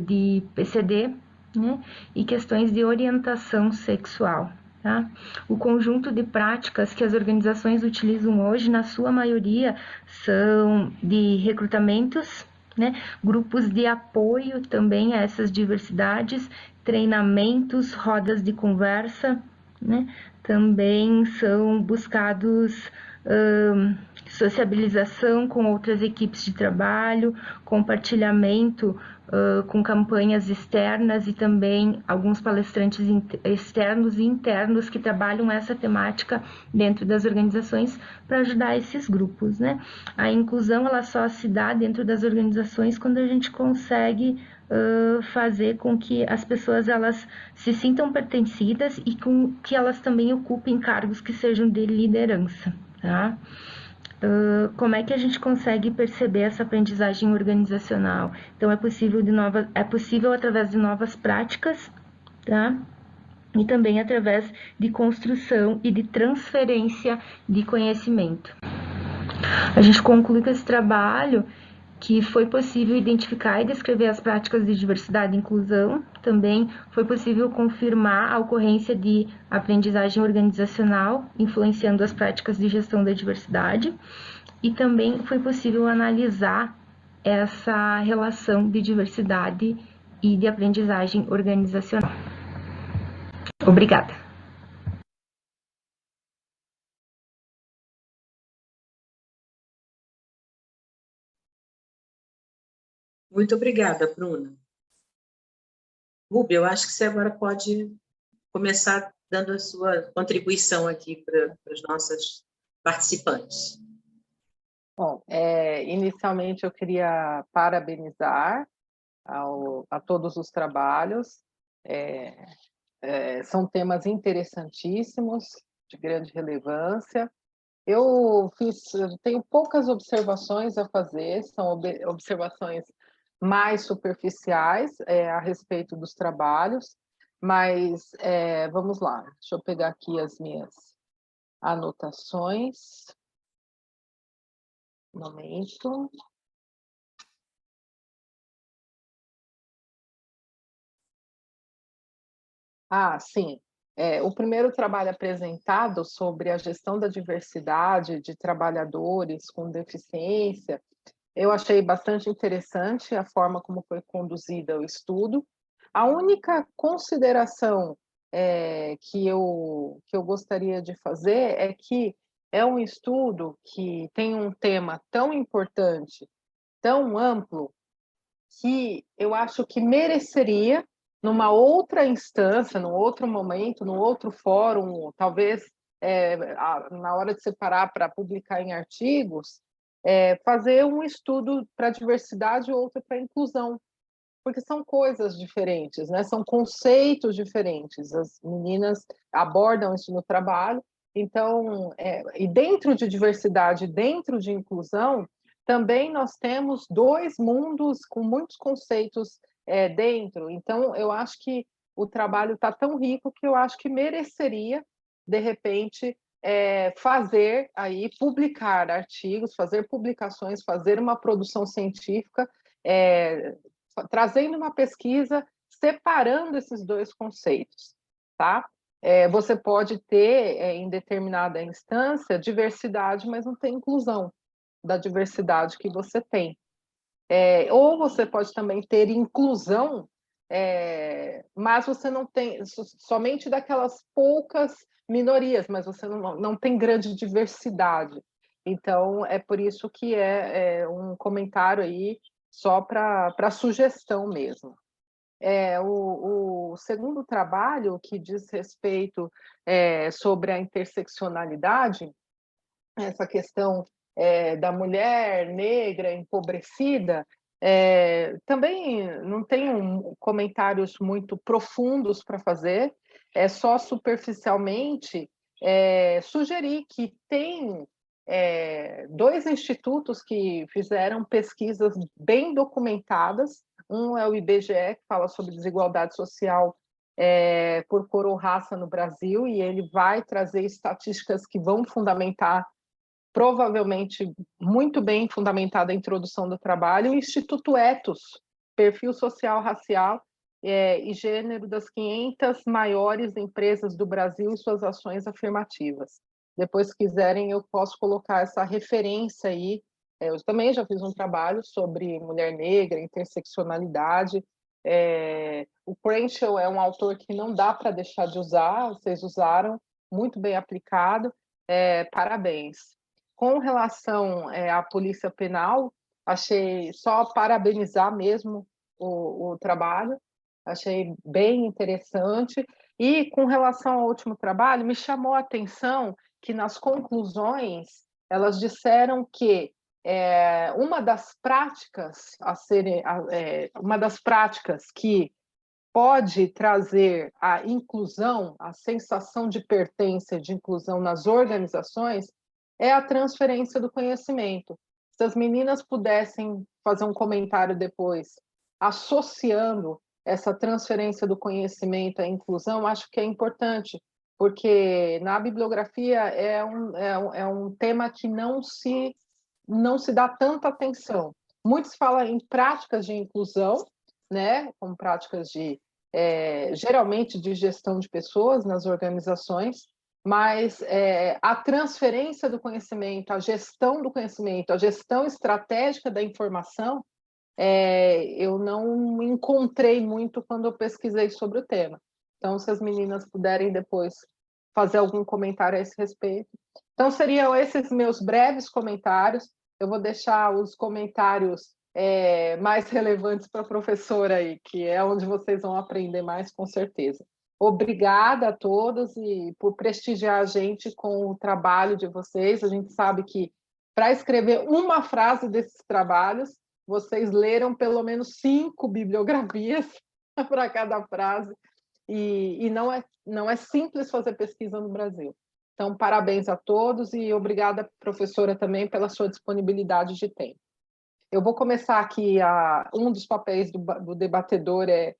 S7: de PCD, né, e questões de orientação sexual. Tá? O conjunto de práticas que as organizações utilizam hoje, na sua maioria, são de recrutamentos, né, grupos de apoio também a essas diversidades, treinamentos, rodas de conversa, né, também são buscados sociabilização com outras equipes de trabalho, compartilhamento com campanhas externas e também alguns palestrantes externos e internos que trabalham essa temática dentro das organizações para ajudar esses grupos, né? A inclusão ela só se dá dentro das organizações quando a gente consegue fazer com que as pessoas elas se sintam pertencidas e com que elas também ocupem cargos que sejam de liderança, tá? Como é que a gente consegue perceber essa aprendizagem organizacional? Então, é possível através de novas práticas, tá? E também através de construção e de transferência de conhecimento. A gente conclui com esse trabalho que foi possível identificar e descrever as práticas de diversidade e inclusão, também foi possível confirmar a ocorrência de aprendizagem organizacional, influenciando as práticas de gestão da diversidade, e também foi possível analisar essa relação de diversidade e de aprendizagem organizacional. Obrigada.
S4: Muito obrigada, Bruna. Rúbia, eu acho que você agora pode começar dando a sua contribuição aqui para os nossos participantes.
S1: Bom, inicialmente eu queria parabenizar a todos os trabalhos. São temas interessantíssimos, de grande relevância. Eu tenho poucas observações a fazer, são observações mais superficiais a respeito dos trabalhos, mas vamos lá, deixa eu pegar aqui as minhas anotações. Um momento. Sim. O primeiro trabalho apresentado sobre a gestão da diversidade de trabalhadores com deficiência, eu achei bastante interessante a forma como foi conduzida o estudo. A única consideração que eu gostaria de fazer é que é um estudo que tem um tema tão importante, tão amplo, que eu acho que mereceria, numa outra instância, num outro momento, num outro fórum, talvez na hora de separar para publicar em artigos, fazer um estudo para diversidade e outro para inclusão, porque são coisas diferentes, né? São conceitos diferentes. As meninas abordam isso no trabalho. Então, e dentro de diversidade, dentro de inclusão, também nós temos dois mundos com muitos conceitos dentro. Então, eu acho que o trabalho está tão rico que eu acho que mereceria, de repente, fazer aí, publicar artigos, fazer publicações, fazer uma produção científica, trazendo uma pesquisa separando esses dois conceitos, tá? Você pode ter, em determinada instância, diversidade, mas não tem inclusão da diversidade que você tem. Ou você pode também ter inclusão, mas você não tem somente daquelas poucas minorias, mas você não tem grande diversidade. Então, é por isso que um comentário aí só para sugestão mesmo. O segundo trabalho, que diz respeito sobre a interseccionalidade, essa questão da mulher negra empobrecida, também não tenho comentários muito profundos para fazer, é só superficialmente sugerir que tem dois institutos que fizeram pesquisas bem documentadas. Um é o IBGE, que fala sobre desigualdade social por cor ou raça no Brasil, e ele vai trazer estatísticas que vão fundamentar, provavelmente muito bem fundamentada, a introdução do trabalho. O Instituto Ethos, perfil social, racial e gênero das 500 maiores empresas do Brasil e suas ações afirmativas. Depois, se quiserem, eu posso colocar essa referência aí. Eu também já fiz um trabalho sobre mulher negra, interseccionalidade. O Crenshaw é um autor que não dá para deixar de usar, vocês usaram, muito bem aplicado, parabéns. Com relação à Polícia Penal, achei só parabenizar mesmo o trabalho, achei bem interessante. E com relação ao último trabalho, me chamou a atenção que nas conclusões elas disseram que uma das práticas que pode trazer a inclusão, a sensação de pertença, de inclusão nas organizações, é a transferência do conhecimento. Se as meninas pudessem fazer um comentário depois, associando essa transferência do conhecimento à inclusão, acho que é importante, porque na bibliografia é um tema que não se dá tanta atenção. Muitos falam em práticas de inclusão, né, como práticas geralmente de gestão de pessoas nas organizações, mas a transferência do conhecimento, a gestão do conhecimento, a gestão estratégica da informação, eu não encontrei muito quando eu pesquisei sobre o tema. Então, se as meninas puderem depois fazer algum comentário a esse respeito. Então, seriam esses meus breves comentários. Eu vou deixar os comentários mais relevantes para a professora aí, que é onde vocês vão aprender mais, com certeza. Obrigada a todos e por prestigiar a gente com o trabalho de vocês. A gente sabe que, para escrever uma frase desses trabalhos, vocês leram pelo menos 5 bibliografias para cada frase, e não é simples fazer pesquisa no Brasil. Então, parabéns a todos e obrigada, professora, também pela sua disponibilidade de tempo. Eu vou começar aqui, um dos papéis do debatedor é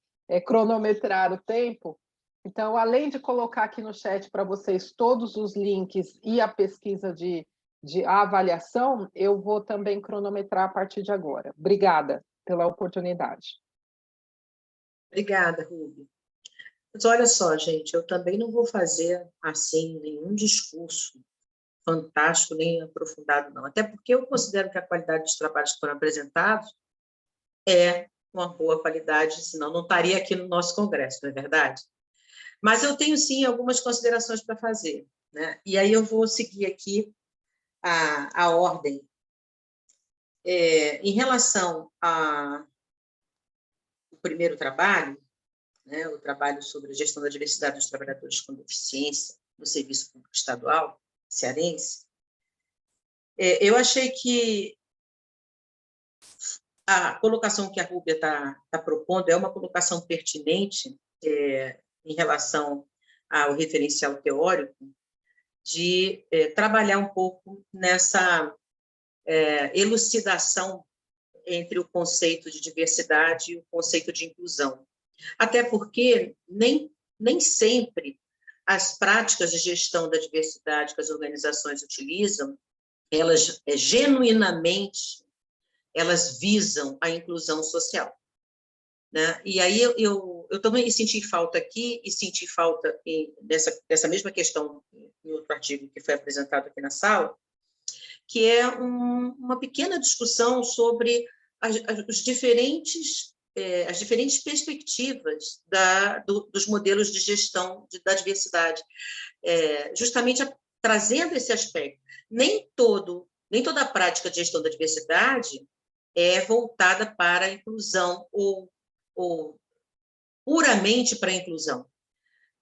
S1: cronometrar o tempo. Então, além de colocar aqui no chat para vocês todos os links e a pesquisa de avaliação, eu vou também cronometrar a partir de agora. Obrigada pela oportunidade.
S4: Obrigada, Ruby. Mas olha só, gente, eu também não vou fazer, assim, nenhum discurso fantástico, nem aprofundado, não. Até porque eu considero que a qualidade dos trabalhos que foram apresentados é uma boa qualidade, senão não estaria aqui no nosso congresso, não é verdade? Mas eu tenho, sim, algumas considerações para fazer, né? E aí eu vou seguir aqui a ordem. Em relação primeiro trabalho, né, o trabalho sobre a gestão da diversidade dos trabalhadores com deficiência no Serviço Público Estadual cearense, eu achei que a colocação que a Rúbia está propondo é uma colocação pertinente em relação ao referencial teórico, de trabalhar um pouco nessa elucidação entre o conceito de diversidade e o conceito de inclusão. Até porque nem sempre as práticas de gestão da diversidade que as organizações utilizam, elas genuinamente, elas visam a inclusão social. Né? E aí eu também senti falta aqui, e senti falta dessa mesma questão em outro artigo que foi apresentado aqui na sala, que é uma pequena discussão sobre as diferentes perspectivas dos modelos de gestão da diversidade, justamente trazendo esse aspecto. Nem toda a prática de gestão da diversidade é voltada para a inclusão ou puramente para a inclusão.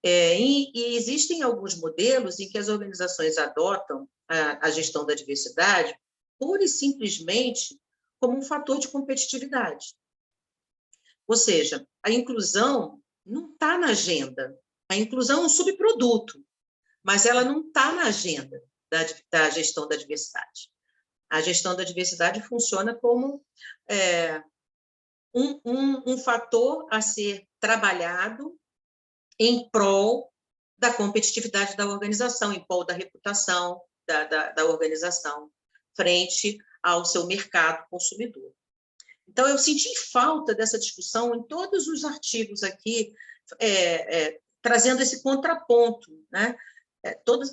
S4: E existem alguns modelos em que as organizações adotam a gestão da diversidade pura e simplesmente como um fator de competitividade. Ou seja, a inclusão não está na agenda. A inclusão é um subproduto, mas ela não está na agenda da gestão da diversidade. A gestão da diversidade funciona como um fator a ser trabalhado em prol da competitividade da organização, em prol da reputação da organização frente ao seu mercado consumidor. Então, eu senti falta dessa discussão em todos os artigos aqui, trazendo esse contraponto, né? Tudo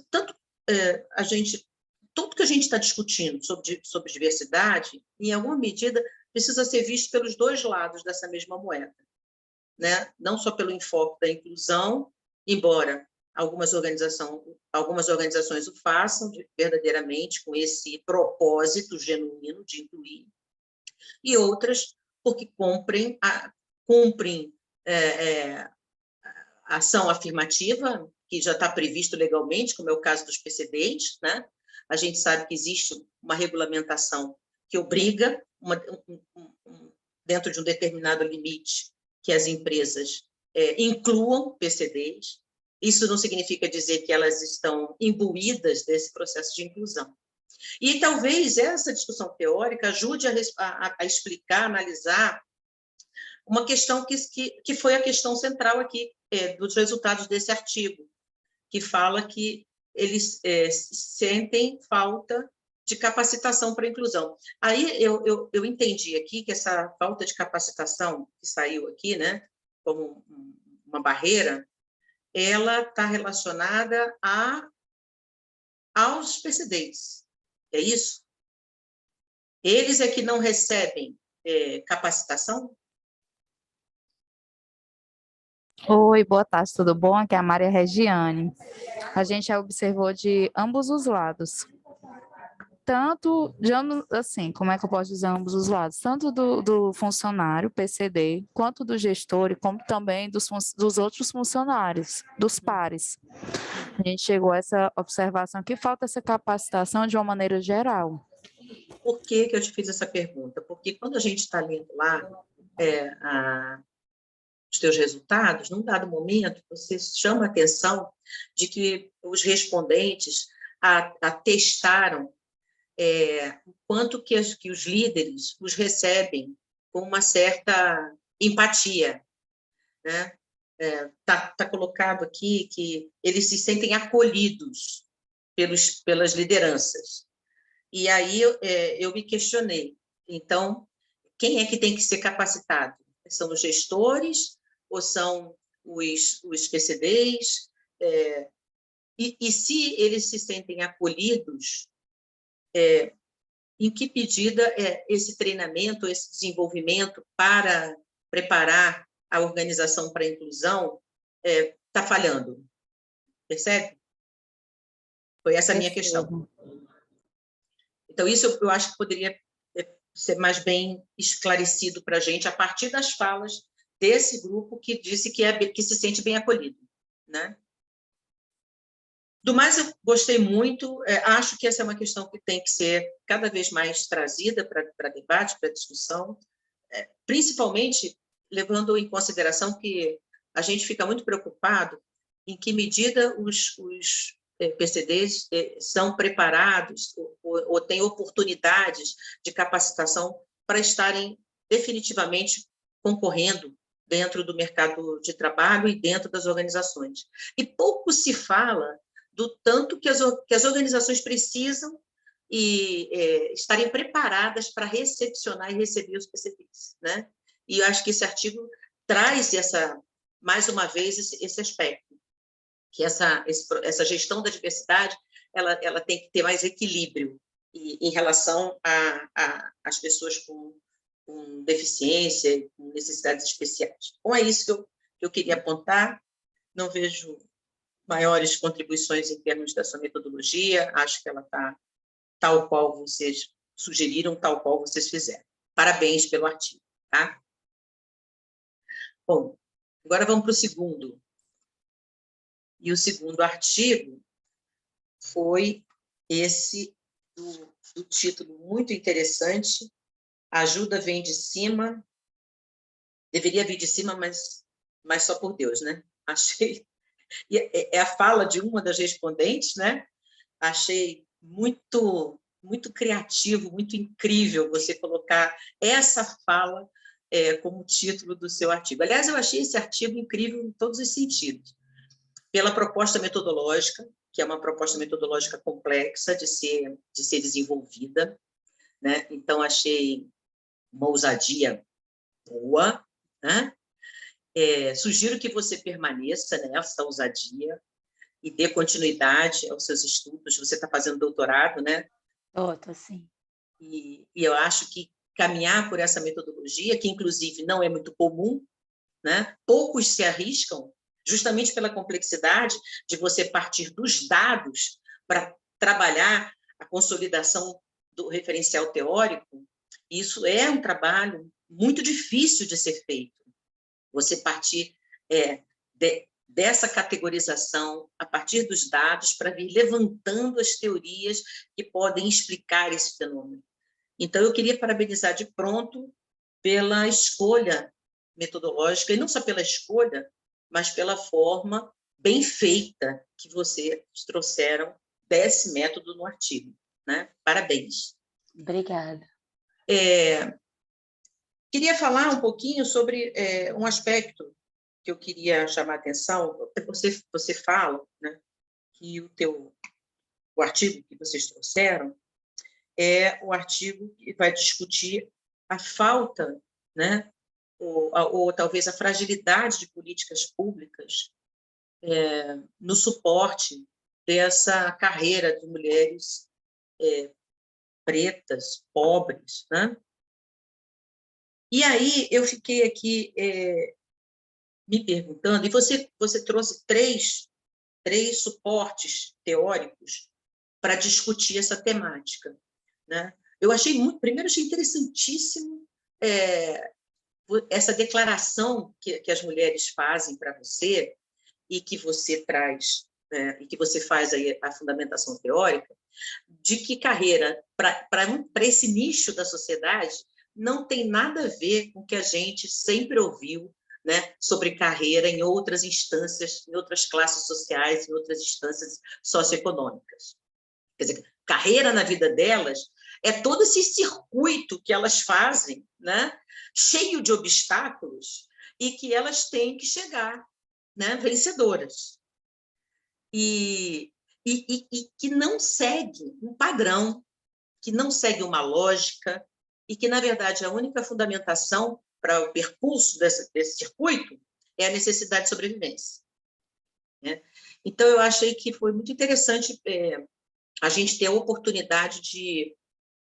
S4: que a gente está discutindo sobre diversidade, em alguma medida, precisa ser visto pelos dois lados dessa mesma moeda, né? Não só pelo enfoque da inclusão, embora algumas organizações o façam verdadeiramente com esse propósito genuíno de incluir, e outras porque cumprem ação afirmativa, que já está previsto legalmente, como é o caso dos PCDs, né? A gente sabe que existe uma regulamentação que obriga, dentro de um determinado limite, que as empresas incluam PCDs. Isso não significa dizer que elas estão imbuídas desse processo de inclusão. E talvez essa discussão teórica ajude a explicar, analisar uma questão que foi a questão central aqui dos resultados desse artigo, que fala que eles sentem falta de capacitação para a inclusão. Aí eu entendi aqui que essa falta de capacitação que saiu aqui, né, como uma barreira, ela está relacionada aos PCDs. É isso? Eles é que não recebem capacitação?
S5: Oi, boa tarde, tudo bom? Aqui é a Maria Regiane. A gente já observou de ambos os lados. Tanto, assim, como é que eu posso dizer ambos os lados? Tanto do funcionário, PCD, quanto do gestor, e como também dos outros funcionários, dos pares. A gente chegou a essa observação que falta essa capacitação de uma maneira geral.
S4: Por que eu te fiz essa pergunta? Porque quando a gente está lendo lá os teus resultados, num dado momento, você chama a atenção de que os respondentes atestaram o quanto que os líderes os recebem com uma certa empatia, né? Tá colocado aqui que eles se sentem acolhidos pelas lideranças. E aí eu me questionei. Então, quem é que tem que ser capacitado? São os gestores ou são os PCDs? E se eles se sentem acolhidos, em que medida esse treinamento, esse desenvolvimento para preparar a organização para a inclusão está falhando? Percebe? Foi essa a minha questão. Então, isso eu acho que poderia ser mais bem esclarecido para a gente a partir das falas desse grupo que disse que se sente bem acolhido, né? Do mais, eu gostei muito, acho que essa é uma questão que tem que ser cada vez mais trazida para debate, para discussão, principalmente levando em consideração que a gente fica muito preocupado em que medida os PCDs são preparados ou têm oportunidades de capacitação para estarem definitivamente concorrendo dentro do mercado de trabalho e dentro das organizações. E pouco se fala do tanto que as organizações precisam estarem preparadas para recepcionar e receber os PCDs, né? E eu acho que esse artigo traz mais uma vez esse aspecto, que essa gestão da diversidade ela tem que ter mais equilíbrio em relação às pessoas com deficiência e com necessidades especiais. Bom, é isso que eu queria apontar. Não vejo maiores contribuições em termos da sua metodologia, acho que ela está tal qual vocês sugeriram, tal qual vocês fizeram. Parabéns pelo artigo, tá? Bom, agora vamos para o segundo. E o segundo artigo foi esse do título muito interessante, Ajuda vem de cima, deveria vir de cima, mas só por Deus, né? Achei, é a fala de uma das respondentes, né? Achei muito criativo, muito incrível você colocar essa fala como título do seu artigo. Aliás, eu achei esse artigo incrível em todos os sentidos. Pela proposta metodológica, que é uma proposta metodológica complexa de ser desenvolvida, né? Então, achei uma ousadia boa, né? Sugiro que você permaneça nessa ousadia e dê continuidade aos seus estudos. Você está fazendo doutorado, né?
S3: Tô sim.
S4: E eu acho que caminhar por essa metodologia, que inclusive não é muito comum, né? Poucos se arriscam, justamente pela complexidade de você partir dos dados para trabalhar a consolidação do referencial teórico. Isso é um trabalho muito difícil de ser feito. Você partir dessa categorização a partir dos dados para vir levantando as teorias que podem explicar esse fenômeno. Então, eu queria parabenizar de pronto pela escolha metodológica, e não só pela escolha, mas pela forma bem feita que vocês trouxeram desse método no artigo, né? Parabéns.
S3: Obrigada.
S4: Queria falar um pouquinho sobre um aspecto que eu queria chamar a atenção. Você fala, né, que o artigo que vocês trouxeram é o artigo que vai discutir a falta, né, ou talvez a fragilidade de políticas públicas no suporte dessa carreira de mulheres pretas, pobres, né? E aí eu fiquei aqui me perguntando, e você trouxe três suportes teóricos para discutir essa temática, né? Primeiro, achei interessantíssimo essa declaração que as mulheres fazem para você e que você traz, e que você faz aí a fundamentação teórica, de que carreira, para esse nicho da sociedade, não tem nada a ver com o que a gente sempre ouviu, né, sobre carreira em outras instâncias, em outras classes sociais, em outras instâncias socioeconômicas. Quer dizer, carreira na vida delas é todo esse circuito que elas fazem, né, cheio de obstáculos, e que elas têm que chegar, né, vencedoras. E que não segue um padrão, que não segue uma lógica, e que, na verdade, a única fundamentação para o percurso desse circuito é a necessidade de sobrevivência, né? Então, eu achei que foi muito interessante a gente ter a oportunidade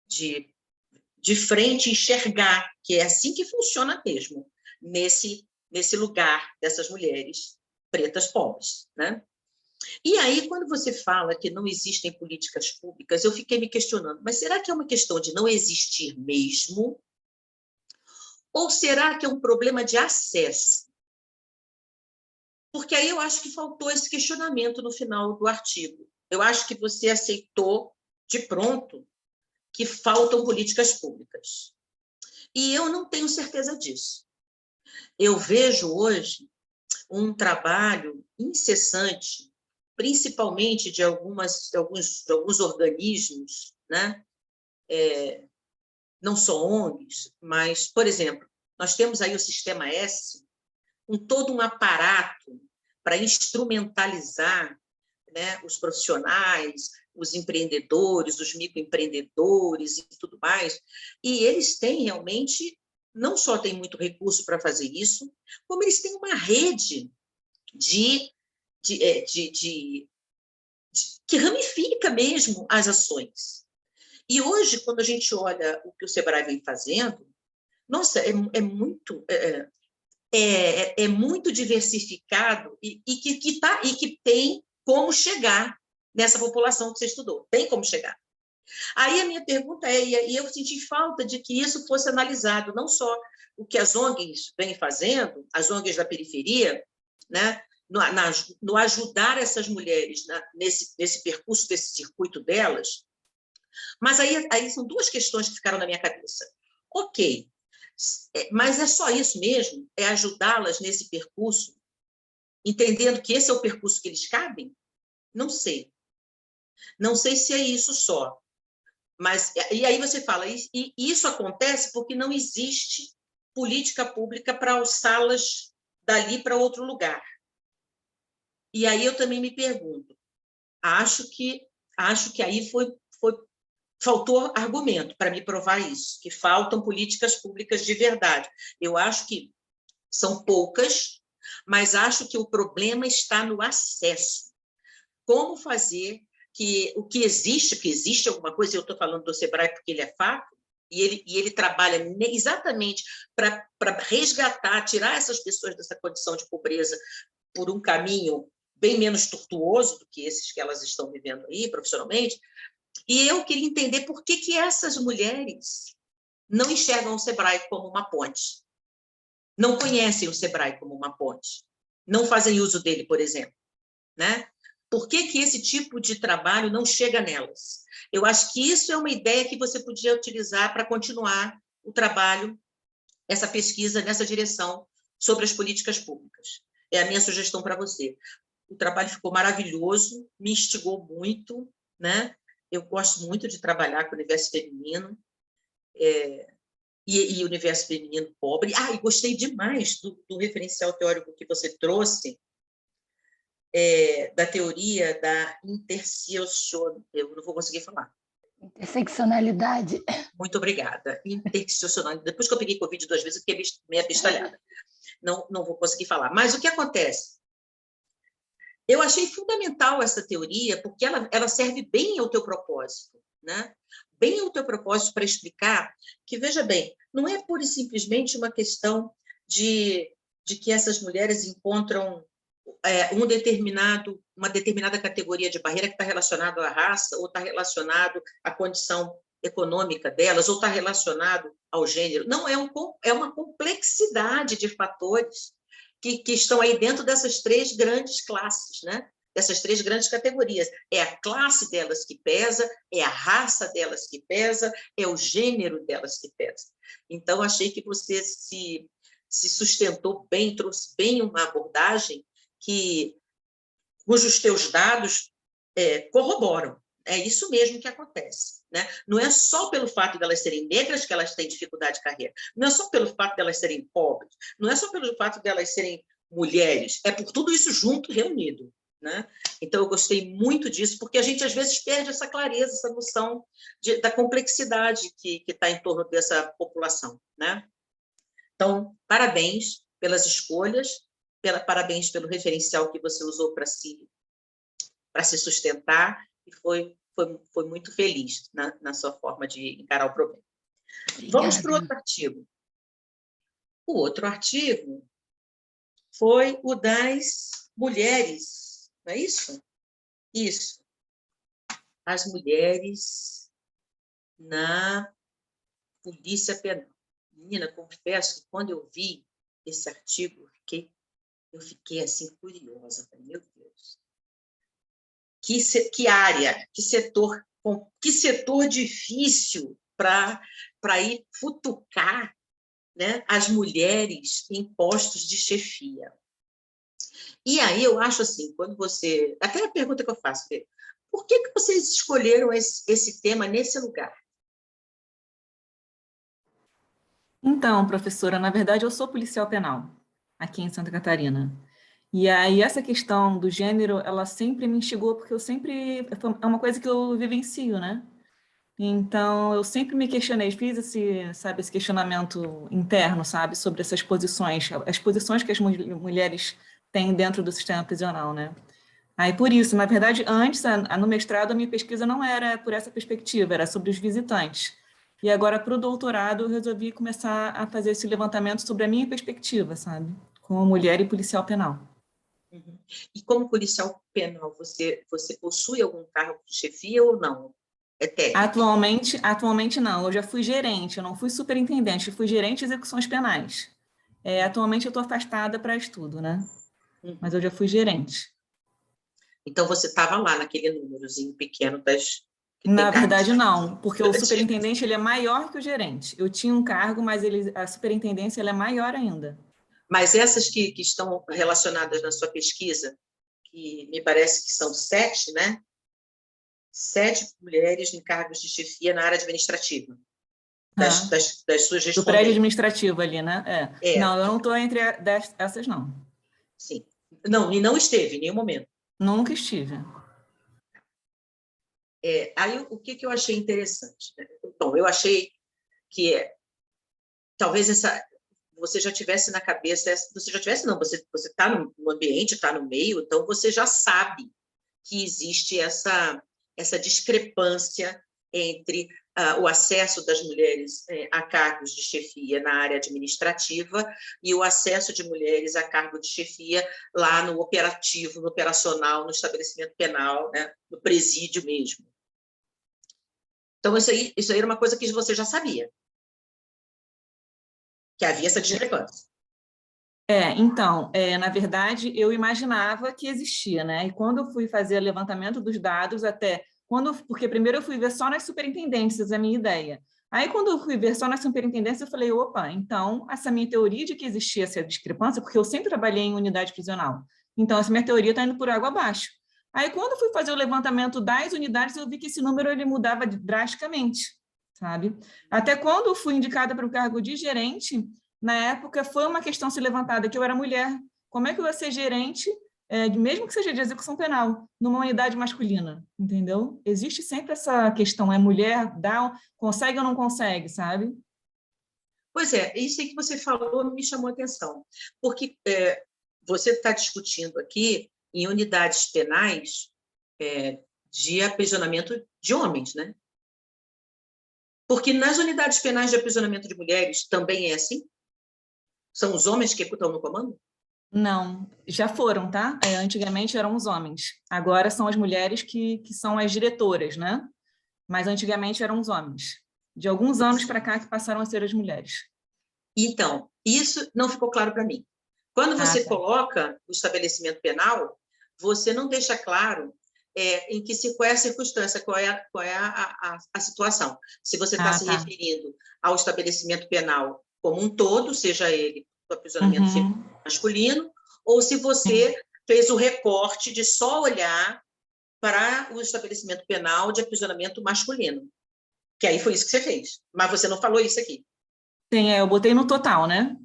S4: de frente enxergar que é assim que funciona mesmo, nesse lugar dessas mulheres pretas pobres, né? E aí, quando você fala que não existem políticas públicas, eu fiquei me questionando, mas será que é uma questão de não existir mesmo? Ou será que é um problema de acesso? Porque aí eu acho que faltou esse questionamento no final do artigo. Eu acho que você aceitou de pronto que faltam políticas públicas. E eu não tenho certeza disso. Eu vejo hoje um trabalho incessante, principalmente de alguns organismos, né? Não só ONGs, mas, por exemplo, nós temos aí o Sistema S, com todo um aparato para instrumentalizar, né, os profissionais, os empreendedores, os microempreendedores e tudo mais, e eles têm realmente, não só têm muito recurso para fazer isso, como eles têm uma rede que ramifica mesmo as ações. E hoje, quando a gente olha o que o Sebrae vem fazendo, nossa, é muito diversificado e que tem como chegar nessa população que você estudou. Tem como chegar. Aí a minha pergunta e eu senti falta de que isso fosse analisado, não só o que as ONGs vêm fazendo, as ONGs da periferia, né, no ajudar essas mulheres nesse percurso, desse circuito delas, mas aí são duas questões que ficaram na minha cabeça. Ok, mas é só isso mesmo? É ajudá-las nesse percurso, entendendo que esse é o percurso que eles cabem? Não sei. Não sei se é isso só. Mas, e aí você fala, e isso acontece porque não existe política pública para alçá-las dali para outro lugar. E aí eu também me pergunto, acho que aí faltou argumento para me provar isso, que faltam políticas públicas de verdade. Eu acho que são poucas, mas acho que o problema está no acesso. Como fazer que o que existe alguma coisa, eu estou falando do Sebrae porque ele é fato, e ele trabalha exatamente para resgatar, tirar essas pessoas dessa condição de pobreza por um caminho bem menos tortuoso do que esses que elas estão vivendo aí profissionalmente. E eu queria entender por que essas mulheres não enxergam o Sebrae como uma ponte, não conhecem o Sebrae como uma ponte, não fazem uso dele, por exemplo, né? Por que esse tipo de trabalho não chega nelas? Eu acho que isso é uma ideia que você podia utilizar para continuar o trabalho, essa pesquisa nessa direção sobre as políticas públicas. É a minha sugestão para você. O trabalho ficou maravilhoso, me instigou muito, né? Eu gosto muito de trabalhar com o universo feminino e universo feminino pobre. E gostei demais do referencial teórico que você trouxe, da teoria da eu não vou conseguir falar.
S2: Interseccionalidade.
S4: Muito obrigada. Interseccionalidade. Depois que eu peguei Covid 2 vezes, eu fiquei meio abestalhada. Não vou conseguir falar. Mas o que acontece? Eu achei fundamental essa teoria, porque ela serve bem ao teu propósito, né? Bem ao teu propósito para explicar que, veja bem, não é pura e simplesmente uma questão de que essas mulheres encontram uma determinada categoria de barreira que está relacionado à raça, ou está relacionado à condição econômica delas, ou está relacionado ao gênero. Não, é uma complexidade de fatores que estão aí dentro dessas três grandes classes, né? Dessas três grandes categorias. É a classe delas que pesa, é a raça delas que pesa, é o gênero delas que pesa. Então, achei que você se sustentou bem, trouxe bem uma abordagem cujos teus dados corroboram. É isso mesmo que acontece, né? Não é só pelo fato de elas serem negras que elas têm dificuldade de carreira, não é só pelo fato de elas serem pobres, não é só pelo fato de elas serem mulheres, é por tudo isso junto, reunido, né? Então, eu gostei muito disso, porque a gente, às vezes, perde essa clareza, essa noção da complexidade que está em torno dessa população, né? Então, parabéns pelas escolhas, parabéns pelo referencial que você usou para se sustentar, e foi muito feliz na sua forma de encarar o problema. Obrigada. Vamos para o outro artigo. O outro artigo foi o das mulheres, não é isso? Isso. As mulheres na Polícia Penal. Menina, confesso que quando eu vi esse artigo, eu fiquei assim curiosa. Falei, meu Deus, que área, que setor difícil para ir futucar, né, as mulheres em postos de chefia. E aí eu acho assim, quando você... Até a pergunta que eu faço, por que vocês escolheram esse tema nesse lugar?
S6: Então, professora, na verdade eu sou policial penal aqui em Santa Catarina. E aí essa questão do gênero, ela sempre me instigou, porque é uma coisa que eu vivencio, né? Então, eu sempre me questionei, fiz esse questionamento interno, sabe, sobre essas posições, as posições que as mulheres têm dentro do sistema prisional, né? Aí, por isso, na verdade, antes, no mestrado, a minha pesquisa não era por essa perspectiva, era sobre os visitantes. E agora, para o doutorado, eu resolvi começar a fazer esse levantamento sobre a minha perspectiva, sabe, como mulher e policial penal.
S4: Uhum. E como policial penal, você possui algum cargo de chefia ou não? É técnico?
S6: Atualmente não, eu já fui gerente, eu não fui superintendente, eu fui gerente de execuções penais. Atualmente eu estou afastada para estudo, né? Mas eu já fui gerente.
S4: Então você estava lá naquele númerozinho pequeno das...
S6: Na verdade, não, porque o superintendente ele é maior que o gerente. Eu tinha um cargo, mas a superintendência ela é maior ainda.
S4: Mas essas que estão relacionadas na sua pesquisa, que me parece que são 7, né? 7 mulheres em cargos de chefia na área administrativa, das suas respondentes.
S6: Do prédio administrativo ali, né? Não, eu não estou entre essas, não.
S4: Sim. Não, e não esteve em nenhum momento.
S6: Nunca estive.
S4: Aí, o que eu achei interessante? Né? Então, eu achei que talvez você já tivesse na cabeça, você já tivesse, não, você está no ambiente, está no meio, então você já sabe que existe essa discrepância entre o acesso das mulheres a cargos de chefia na área administrativa e o acesso de mulheres a cargo de chefia lá no operativo, no operacional, no estabelecimento penal, né, no presídio mesmo. Então, isso aí era uma coisa que você já sabia, que havia essa discrepância.
S6: Então, na verdade, eu imaginava que existia, né? E quando eu fui fazer o levantamento dos dados, porque primeiro eu fui ver só nas superintendências, a minha ideia. Aí, quando eu fui ver só nas superintendências, eu falei, opa, então, essa minha teoria de que existia essa discrepância, porque eu sempre trabalhei em unidade prisional, então, essa minha teoria está indo por água abaixo. Aí, quando eu fui fazer o levantamento das unidades, eu vi que esse número ele mudava drasticamente, sabe? Até quando eu fui indicada para o cargo de gerente, na época foi uma questão se levantada, que eu era mulher. Como é que eu vou ser gerente, mesmo que seja de execução penal, numa unidade masculina, entendeu? Existe sempre essa questão, mulher, consegue ou não consegue, sabe?
S4: Pois isso aí que você falou me chamou a atenção, porque você está discutindo aqui em unidades penais de aprisionamento de homens, né? Porque nas unidades penais de aprisionamento de mulheres também é assim? São os homens que estão no comando?
S6: Não, já foram, tá? Antigamente eram os homens. Agora são as mulheres que são as diretoras, né? Mas antigamente eram os homens. De alguns anos para cá que passaram a ser as mulheres.
S4: Então, isso não ficou claro para mim. Quando você coloca o estabelecimento penal, você não deixa claro qual é a circunstância, qual é a situação. Se você está se referindo ao estabelecimento penal como um todo, seja ele do aprisionamento masculino, ou se você fez o recorte de só olhar para o estabelecimento penal de aprisionamento masculino. Que aí foi isso que você fez. Mas você não falou isso aqui.
S6: Sim, eu botei no total, né?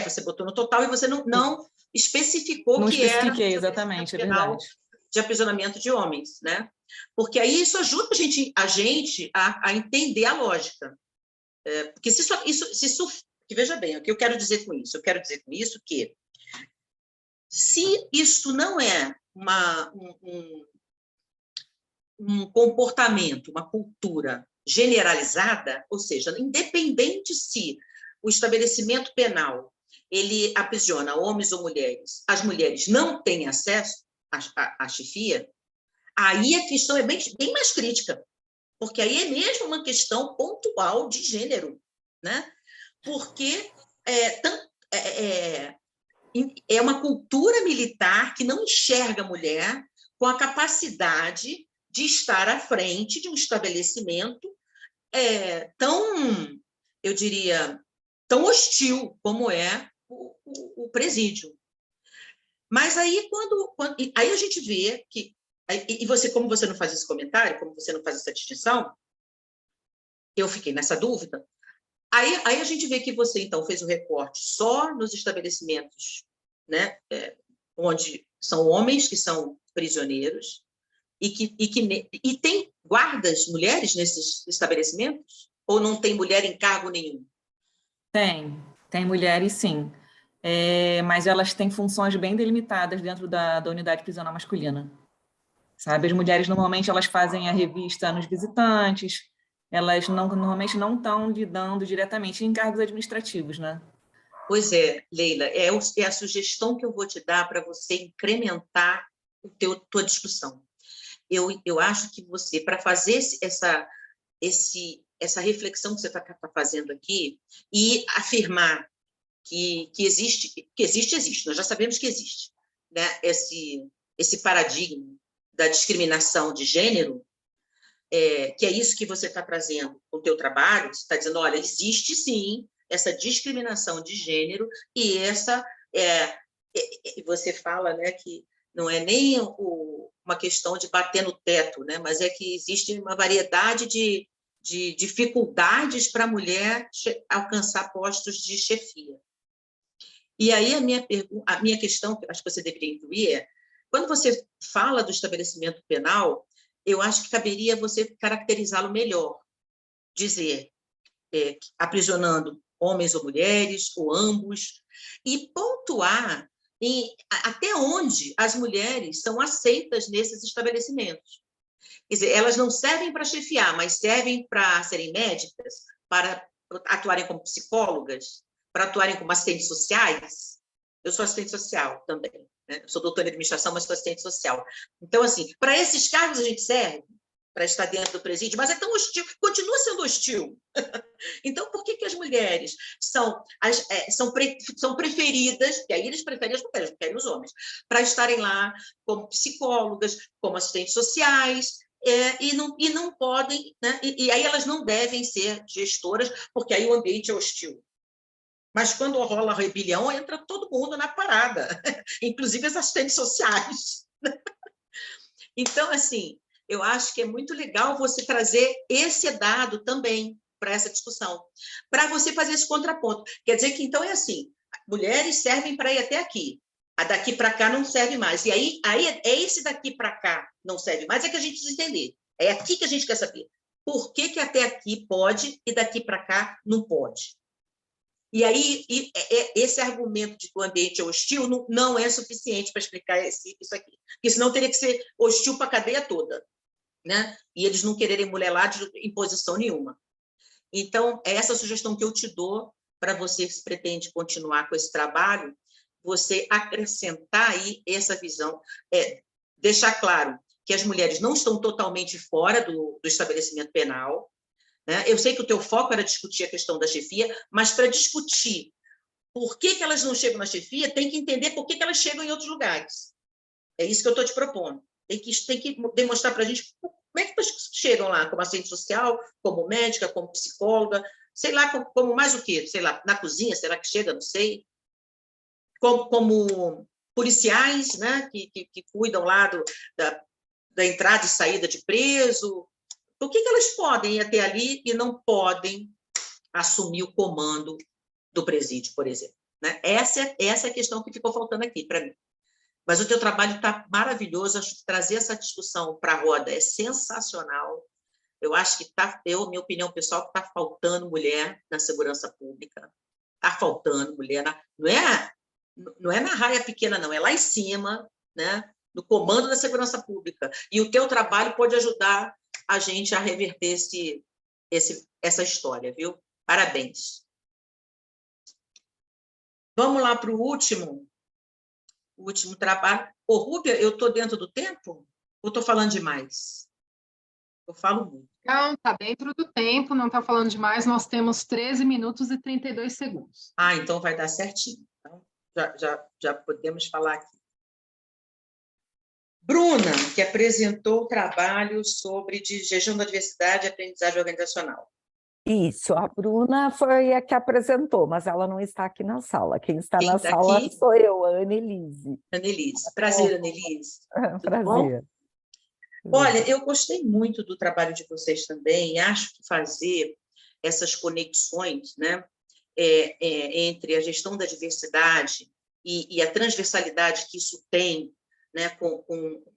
S4: Você botou no total e você não especificou
S6: não
S4: que era...
S6: Não especifiquei, exatamente, é verdade.
S4: De aprisionamento de homens, né? Porque aí isso ajuda a gente a entender a lógica. Porque que veja bem, o que eu quero dizer com isso? Eu quero dizer com isso que se isso não é um comportamento, uma cultura generalizada, ou seja, independente se o estabelecimento penal ele aprisiona homens ou mulheres, as mulheres não têm acesso à chefia, aí a questão é bem mais crítica, porque aí é mesmo uma questão pontual de gênero, né? porque é uma cultura militar que não enxerga a mulher com a capacidade de estar à frente de um estabelecimento tão, eu diria, tão hostil como é o presídio. Mas aí, aí a gente vê que... E você, como você não faz esse comentário, como você não faz essa distinção, eu fiquei nessa dúvida. Aí a gente vê que você, então, fez o recorte só nos estabelecimentos, né, onde são homens que são prisioneiros e tem guardas mulheres nesses estabelecimentos? Ou não tem mulher em cargo nenhum?
S6: Tem mulheres, sim. Mas elas têm funções bem delimitadas dentro da unidade prisional masculina. Sabe? As mulheres, normalmente, elas fazem a revista nos visitantes, elas normalmente não estão lidando diretamente em cargos administrativos, né?
S4: Pois é, Leila, é a sugestão que eu vou te dar para você incrementar tua discussão. Eu acho que você, para fazer essa reflexão que você está fazendo aqui e afirmar que existe, nós já sabemos que existe, né? Esse paradigma da discriminação de gênero, que é isso que você está trazendo com o teu trabalho, você está dizendo, olha, existe sim essa discriminação de gênero e você fala, né, que não é nem uma questão de bater no teto, né, mas é que existe uma variedade de dificuldades para a mulher alcançar postos de chefia. E aí a minha questão, que acho que você deveria incluir, quando você fala do estabelecimento penal, eu acho que caberia você caracterizá-lo melhor, dizer, aprisionando homens ou mulheres, ou ambos, e pontuar até onde as mulheres são aceitas nesses estabelecimentos. Quer dizer, elas não servem para chefiar, mas servem para serem médicas, para atuarem como psicólogas, para atuarem como assistentes sociais. Eu sou assistente social também, né? Eu sou doutora em administração, mas sou assistente social. Então, assim, para esses cargos a gente serve para estar dentro do presídio, mas é tão hostil, continua sendo hostil. Então, por que as mulheres são preferidas, que aí eles preferem as mulheres, não querem os homens, para estarem lá como psicólogas, como assistentes sociais, e não podem, né? E aí elas não devem ser gestoras, porque aí o ambiente é hostil. Mas quando rola a rebelião, entra todo mundo na parada, inclusive as assistentes sociais. Então, assim, eu acho que é muito legal você trazer esse dado também para essa discussão, para você fazer esse contraponto. Quer dizer que, então, é assim, mulheres servem para ir até aqui, a daqui para cá não serve mais. E aí é esse daqui para cá não serve mais, é que a gente precisa entender. É aqui que a gente quer saber. Por que até aqui pode e daqui para cá não pode? E aí, esse argumento de que o ambiente é hostil não é suficiente para explicar isso aqui. Porque senão teria que ser hostil para a cadeia toda, né? E eles não quererem mulher lá de imposição nenhuma. Então, é essa sugestão que eu te dou para você, se pretende continuar com esse trabalho, você acrescentar aí essa visão, deixar claro que as mulheres não estão totalmente fora do estabelecimento penal, né? Eu sei que o teu foco era discutir a questão da chefia, mas para discutir por que elas não chegam na chefia, tem que entender por que elas chegam em outros lugares. É isso que eu estou te propondo. Tem que demonstrar para a gente como é que elas chegam lá, como assistente social, como médica, como psicóloga, sei lá, como mais o quê? Sei lá, na cozinha, será que chega? Não sei. Como policiais, né, que cuidam lá da entrada e saída de preso. Por que elas podem ir até ali e não podem assumir o comando do presídio, por exemplo? Né? Essa é a questão que ficou faltando aqui para mim. Mas o teu trabalho está maravilhoso, acho que trazer essa discussão para a roda é sensacional. Eu acho que minha opinião pessoal, está faltando mulher na segurança pública. Está faltando mulher, não é na raia pequena, não, é lá em cima, né? No comando da segurança pública. E o teu trabalho pode ajudar a gente a reverter essa história, viu? Parabéns. Vamos lá para o último trabalho. Ô, Rúbia, eu estou dentro do tempo? Ou estou falando demais? Eu falo muito.
S1: Não, está dentro do tempo, não está falando demais. Nós temos 13 minutos e 32 segundos.
S4: Ah, então vai dar certinho. Então, já podemos falar aqui. Bruna, que apresentou o trabalho sobre gestão da diversidade e aprendizagem organizacional.
S8: Isso, a Bruna foi a que apresentou, mas ela não está aqui na sala. Quem está
S4: Quem
S8: na
S4: está
S8: sala
S4: aqui?
S8: sou eu, a Annelise.
S4: Annelise. Prazer, Annelise. Tudo bom?
S8: Prazer.
S4: Olha, eu gostei muito do trabalho de vocês também, e acho que fazer essas conexões, né, entre a gestão da diversidade e a transversalidade que isso tem, né, com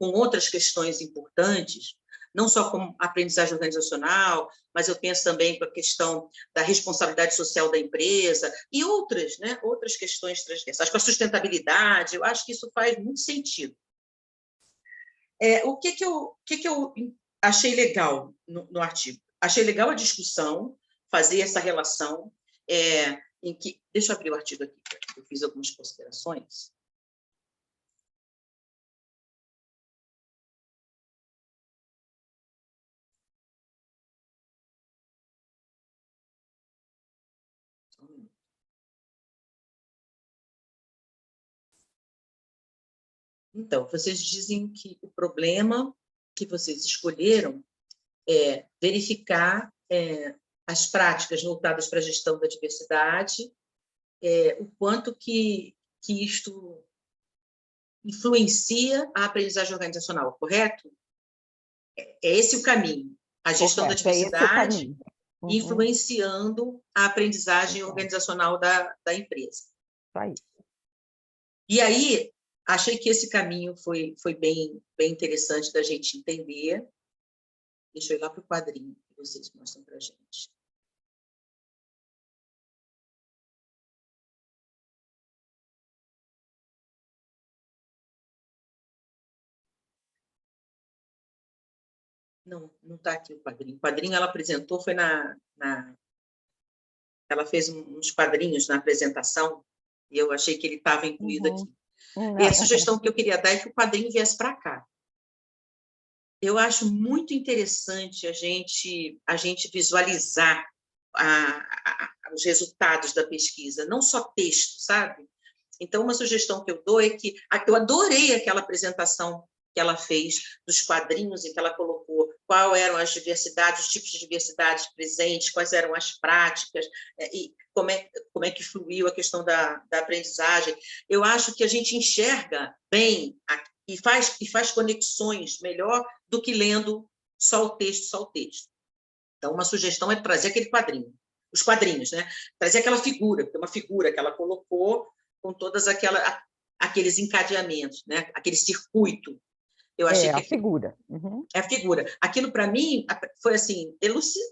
S4: outras questões importantes, não só com a aprendizagem organizacional, mas eu penso também com a questão da responsabilidade social da empresa e outras, né, outras questões transversais, com a sustentabilidade, eu acho que isso faz muito sentido. O que eu achei legal no artigo? Achei legal a discussão, fazer essa relação, em que... Deixa eu abrir o artigo aqui, eu fiz algumas considerações. Então, vocês dizem que o problema que vocês escolheram é verificar as práticas voltadas para a gestão da diversidade, o quanto que isto influencia a aprendizagem organizacional, correto? É esse o caminho, a gestão da diversidade influenciando a aprendizagem organizacional da empresa.
S8: Aí.
S4: E aí, achei que esse caminho foi bem interessante da gente entender. Deixa eu ir lá para o quadrinho que vocês mostram para a gente. Não está aqui o quadrinho. O quadrinho ela apresentou, foi ela fez uns quadrinhos na apresentação, e eu achei que ele estava incluído aqui. E a sugestão que eu queria dar é que o quadrinho viesse para cá. Eu acho muito interessante a gente visualizar os resultados da pesquisa, não só texto, sabe? Então, uma sugestão que eu dou é que eu adorei aquela apresentação que ela fez dos quadrinhos em que ela colocou quais eram as diversidades, os tipos de diversidades presentes, quais eram as práticas, e como é que fluiu a questão da aprendizagem. Eu acho que a gente enxerga bem e faz conexões melhor do que lendo só o texto. Então, uma sugestão é trazer aquele quadrinho, os quadrinhos, né? Trazer aquela figura, porque é uma figura que ela colocou com todos aqueles encadeamentos, né? Aquele circuito. Eu achei que
S8: a figura. Uhum.
S4: É a figura. Aquilo, para mim, foi assim,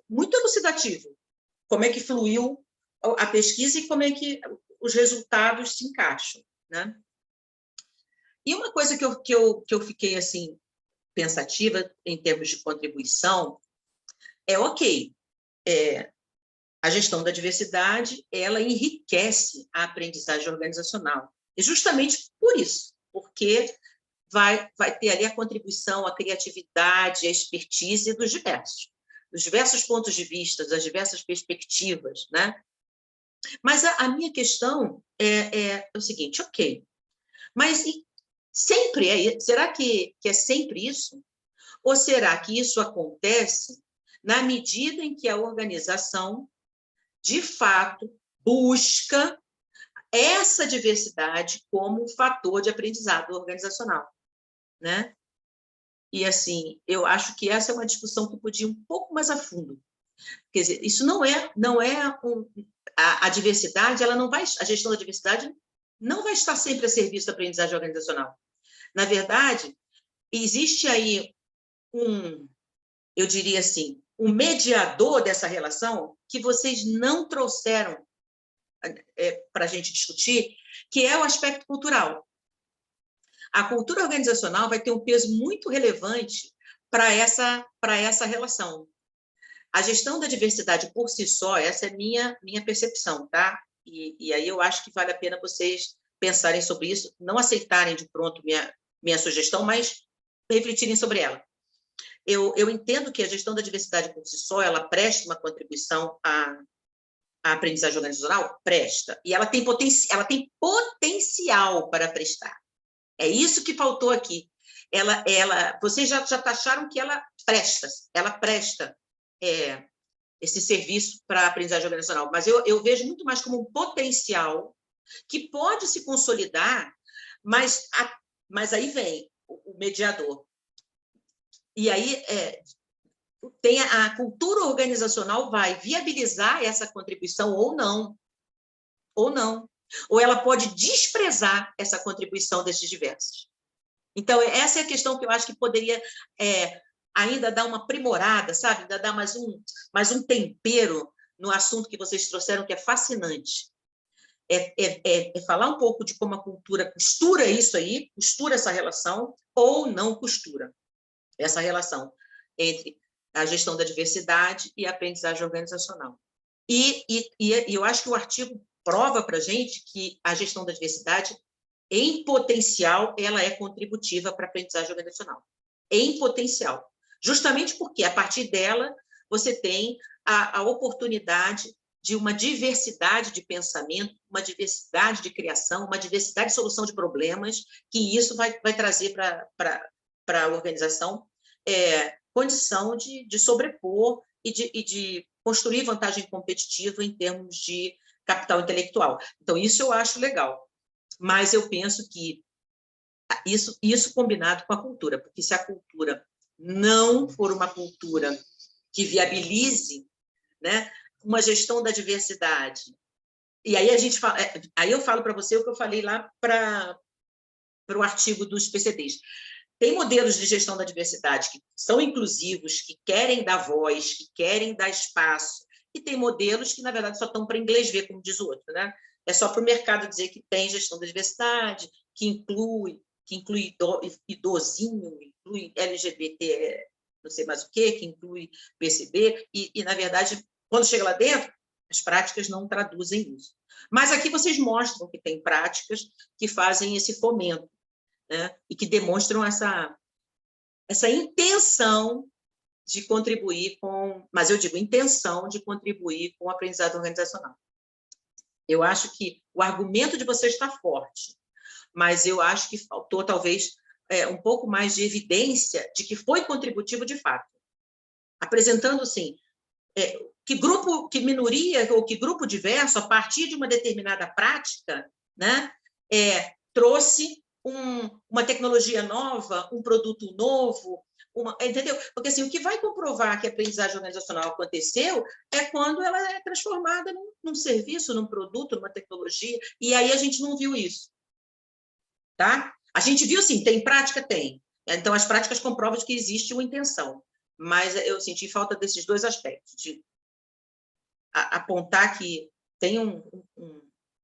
S4: muito elucidativo. Como é que fluiu a pesquisa e como é que os resultados se encaixam, né? E uma coisa que eu fiquei assim, pensativa em termos de contribuição a gestão da diversidade, ela enriquece a aprendizagem organizacional. E justamente por isso, porque vai ter ali a contribuição, a criatividade, a expertise dos diversos pontos de vista, das diversas perspectivas, né? Mas a minha questão é o seguinte, ok, mas será que é sempre isso? Ou será que isso acontece na medida em que a organização, de fato, busca essa diversidade como um fator de aprendizado organizacional, né? E, assim, eu acho que essa é uma discussão que podia ir um pouco mais a fundo. Quer dizer, isso não é a diversidade, a gestão da diversidade não vai estar sempre a serviço da aprendizagem organizacional. Na verdade, existe aí eu diria assim, um mediador dessa relação que vocês não trouxeram para a gente discutir, que é o aspecto cultural. A cultura organizacional vai ter um peso muito relevante para essa relação. A gestão da diversidade por si só, essa é minha percepção, tá? E aí eu acho que vale a pena vocês pensarem sobre isso, não aceitarem de pronto minha sugestão, mas refletirem sobre ela. Eu entendo que a gestão da diversidade por si só, ela presta uma contribuição à aprendizagem organizacional? Presta. E ela tem potencial para prestar. É isso que faltou aqui. Vocês já taxaram que ela presta esse serviço para a aprendizagem organizacional, mas eu vejo muito mais como um potencial que pode se consolidar, mas aí vem o mediador. E aí tem a cultura organizacional vai viabilizar essa contribuição ou não. Ou ela pode desprezar essa contribuição desses diversos. Então, essa é a questão que eu acho que poderia ainda dar uma aprimorada, sabe? Ainda dar mais um tempero no assunto que vocês trouxeram, que é fascinante. É falar um pouco de como a cultura costura isso aí, costura essa relação, ou não costura essa relação entre a gestão da diversidade e a aprendizagem organizacional. E eu acho que o artigo prova para a gente que a gestão da diversidade, em potencial, ela é contributiva para a aprendizagem organizacional. Em potencial. Justamente porque, a partir dela, você tem a oportunidade de uma diversidade de pensamento, uma diversidade de criação, uma diversidade de solução de problemas, que isso vai trazer para a organização condição de sobrepor e de construir vantagem competitiva em termos de capital intelectual. Então, isso eu acho legal. Mas eu penso que isso combinado com a cultura, porque se a cultura não for uma cultura que viabilize, né, uma gestão da diversidade, e aí aí eu falo para você o que eu falei lá para o artigo dos PCDs. Tem modelos de gestão da diversidade que são inclusivos, que querem dar voz, que querem dar espaço, e tem modelos que, na verdade, só estão para inglês ver, como diz o outro, né? É só para o mercado dizer que tem gestão da diversidade, que inclui idosinho, inclui LGBT, não sei mais o quê, que inclui PCB, e, na verdade, quando chega lá dentro, as práticas não traduzem isso. Mas aqui vocês mostram que tem práticas que fazem esse fomento, né? E que demonstram essa intenção de contribuir mas eu digo intenção de contribuir com o aprendizado organizacional. Eu acho que o argumento de vocês está forte, mas eu acho que faltou, talvez, um pouco mais de evidência de que foi contributivo de fato. Apresentando, assim, que minoria ou que grupo diverso, a partir de uma determinada prática, né, trouxe uma tecnologia nova, um produto novo, entendeu? Porque assim, o que vai comprovar que a aprendizagem organizacional aconteceu é quando ela é transformada num serviço, num produto, numa tecnologia, e aí a gente não viu isso. Tá? A gente viu, sim, tem prática? Tem. Então, as práticas comprovam que existe uma intenção, mas eu senti falta desses dois aspectos, de apontar que tem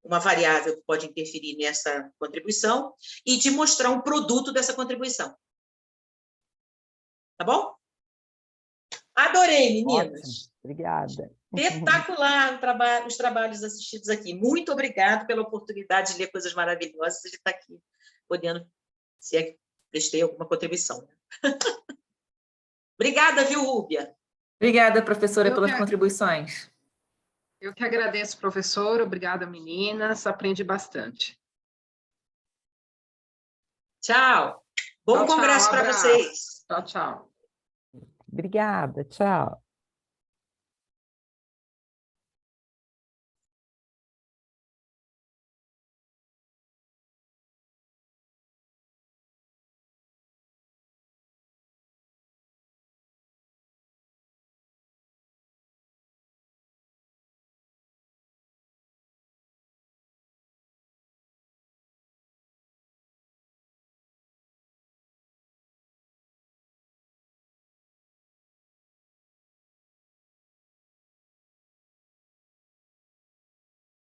S4: uma variável que pode interferir nessa contribuição e de mostrar um produto dessa contribuição. Tá bom? Adorei, meninas.
S8: Ótimo. Obrigada.
S4: Espetacular os trabalhos assistidos aqui. Muito obrigada pela oportunidade de ler coisas maravilhosas e de estar aqui, podendo, se é que prestei alguma contribuição. Obrigada, viu, Rúbia?
S6: Obrigada, professora, pelas contribuições.
S1: Eu que agradeço, professor. Obrigada, meninas. Aprendi bastante.
S4: Tchau. Bom congresso para vocês.
S1: Tchau, tchau.
S8: Obrigada, tchau.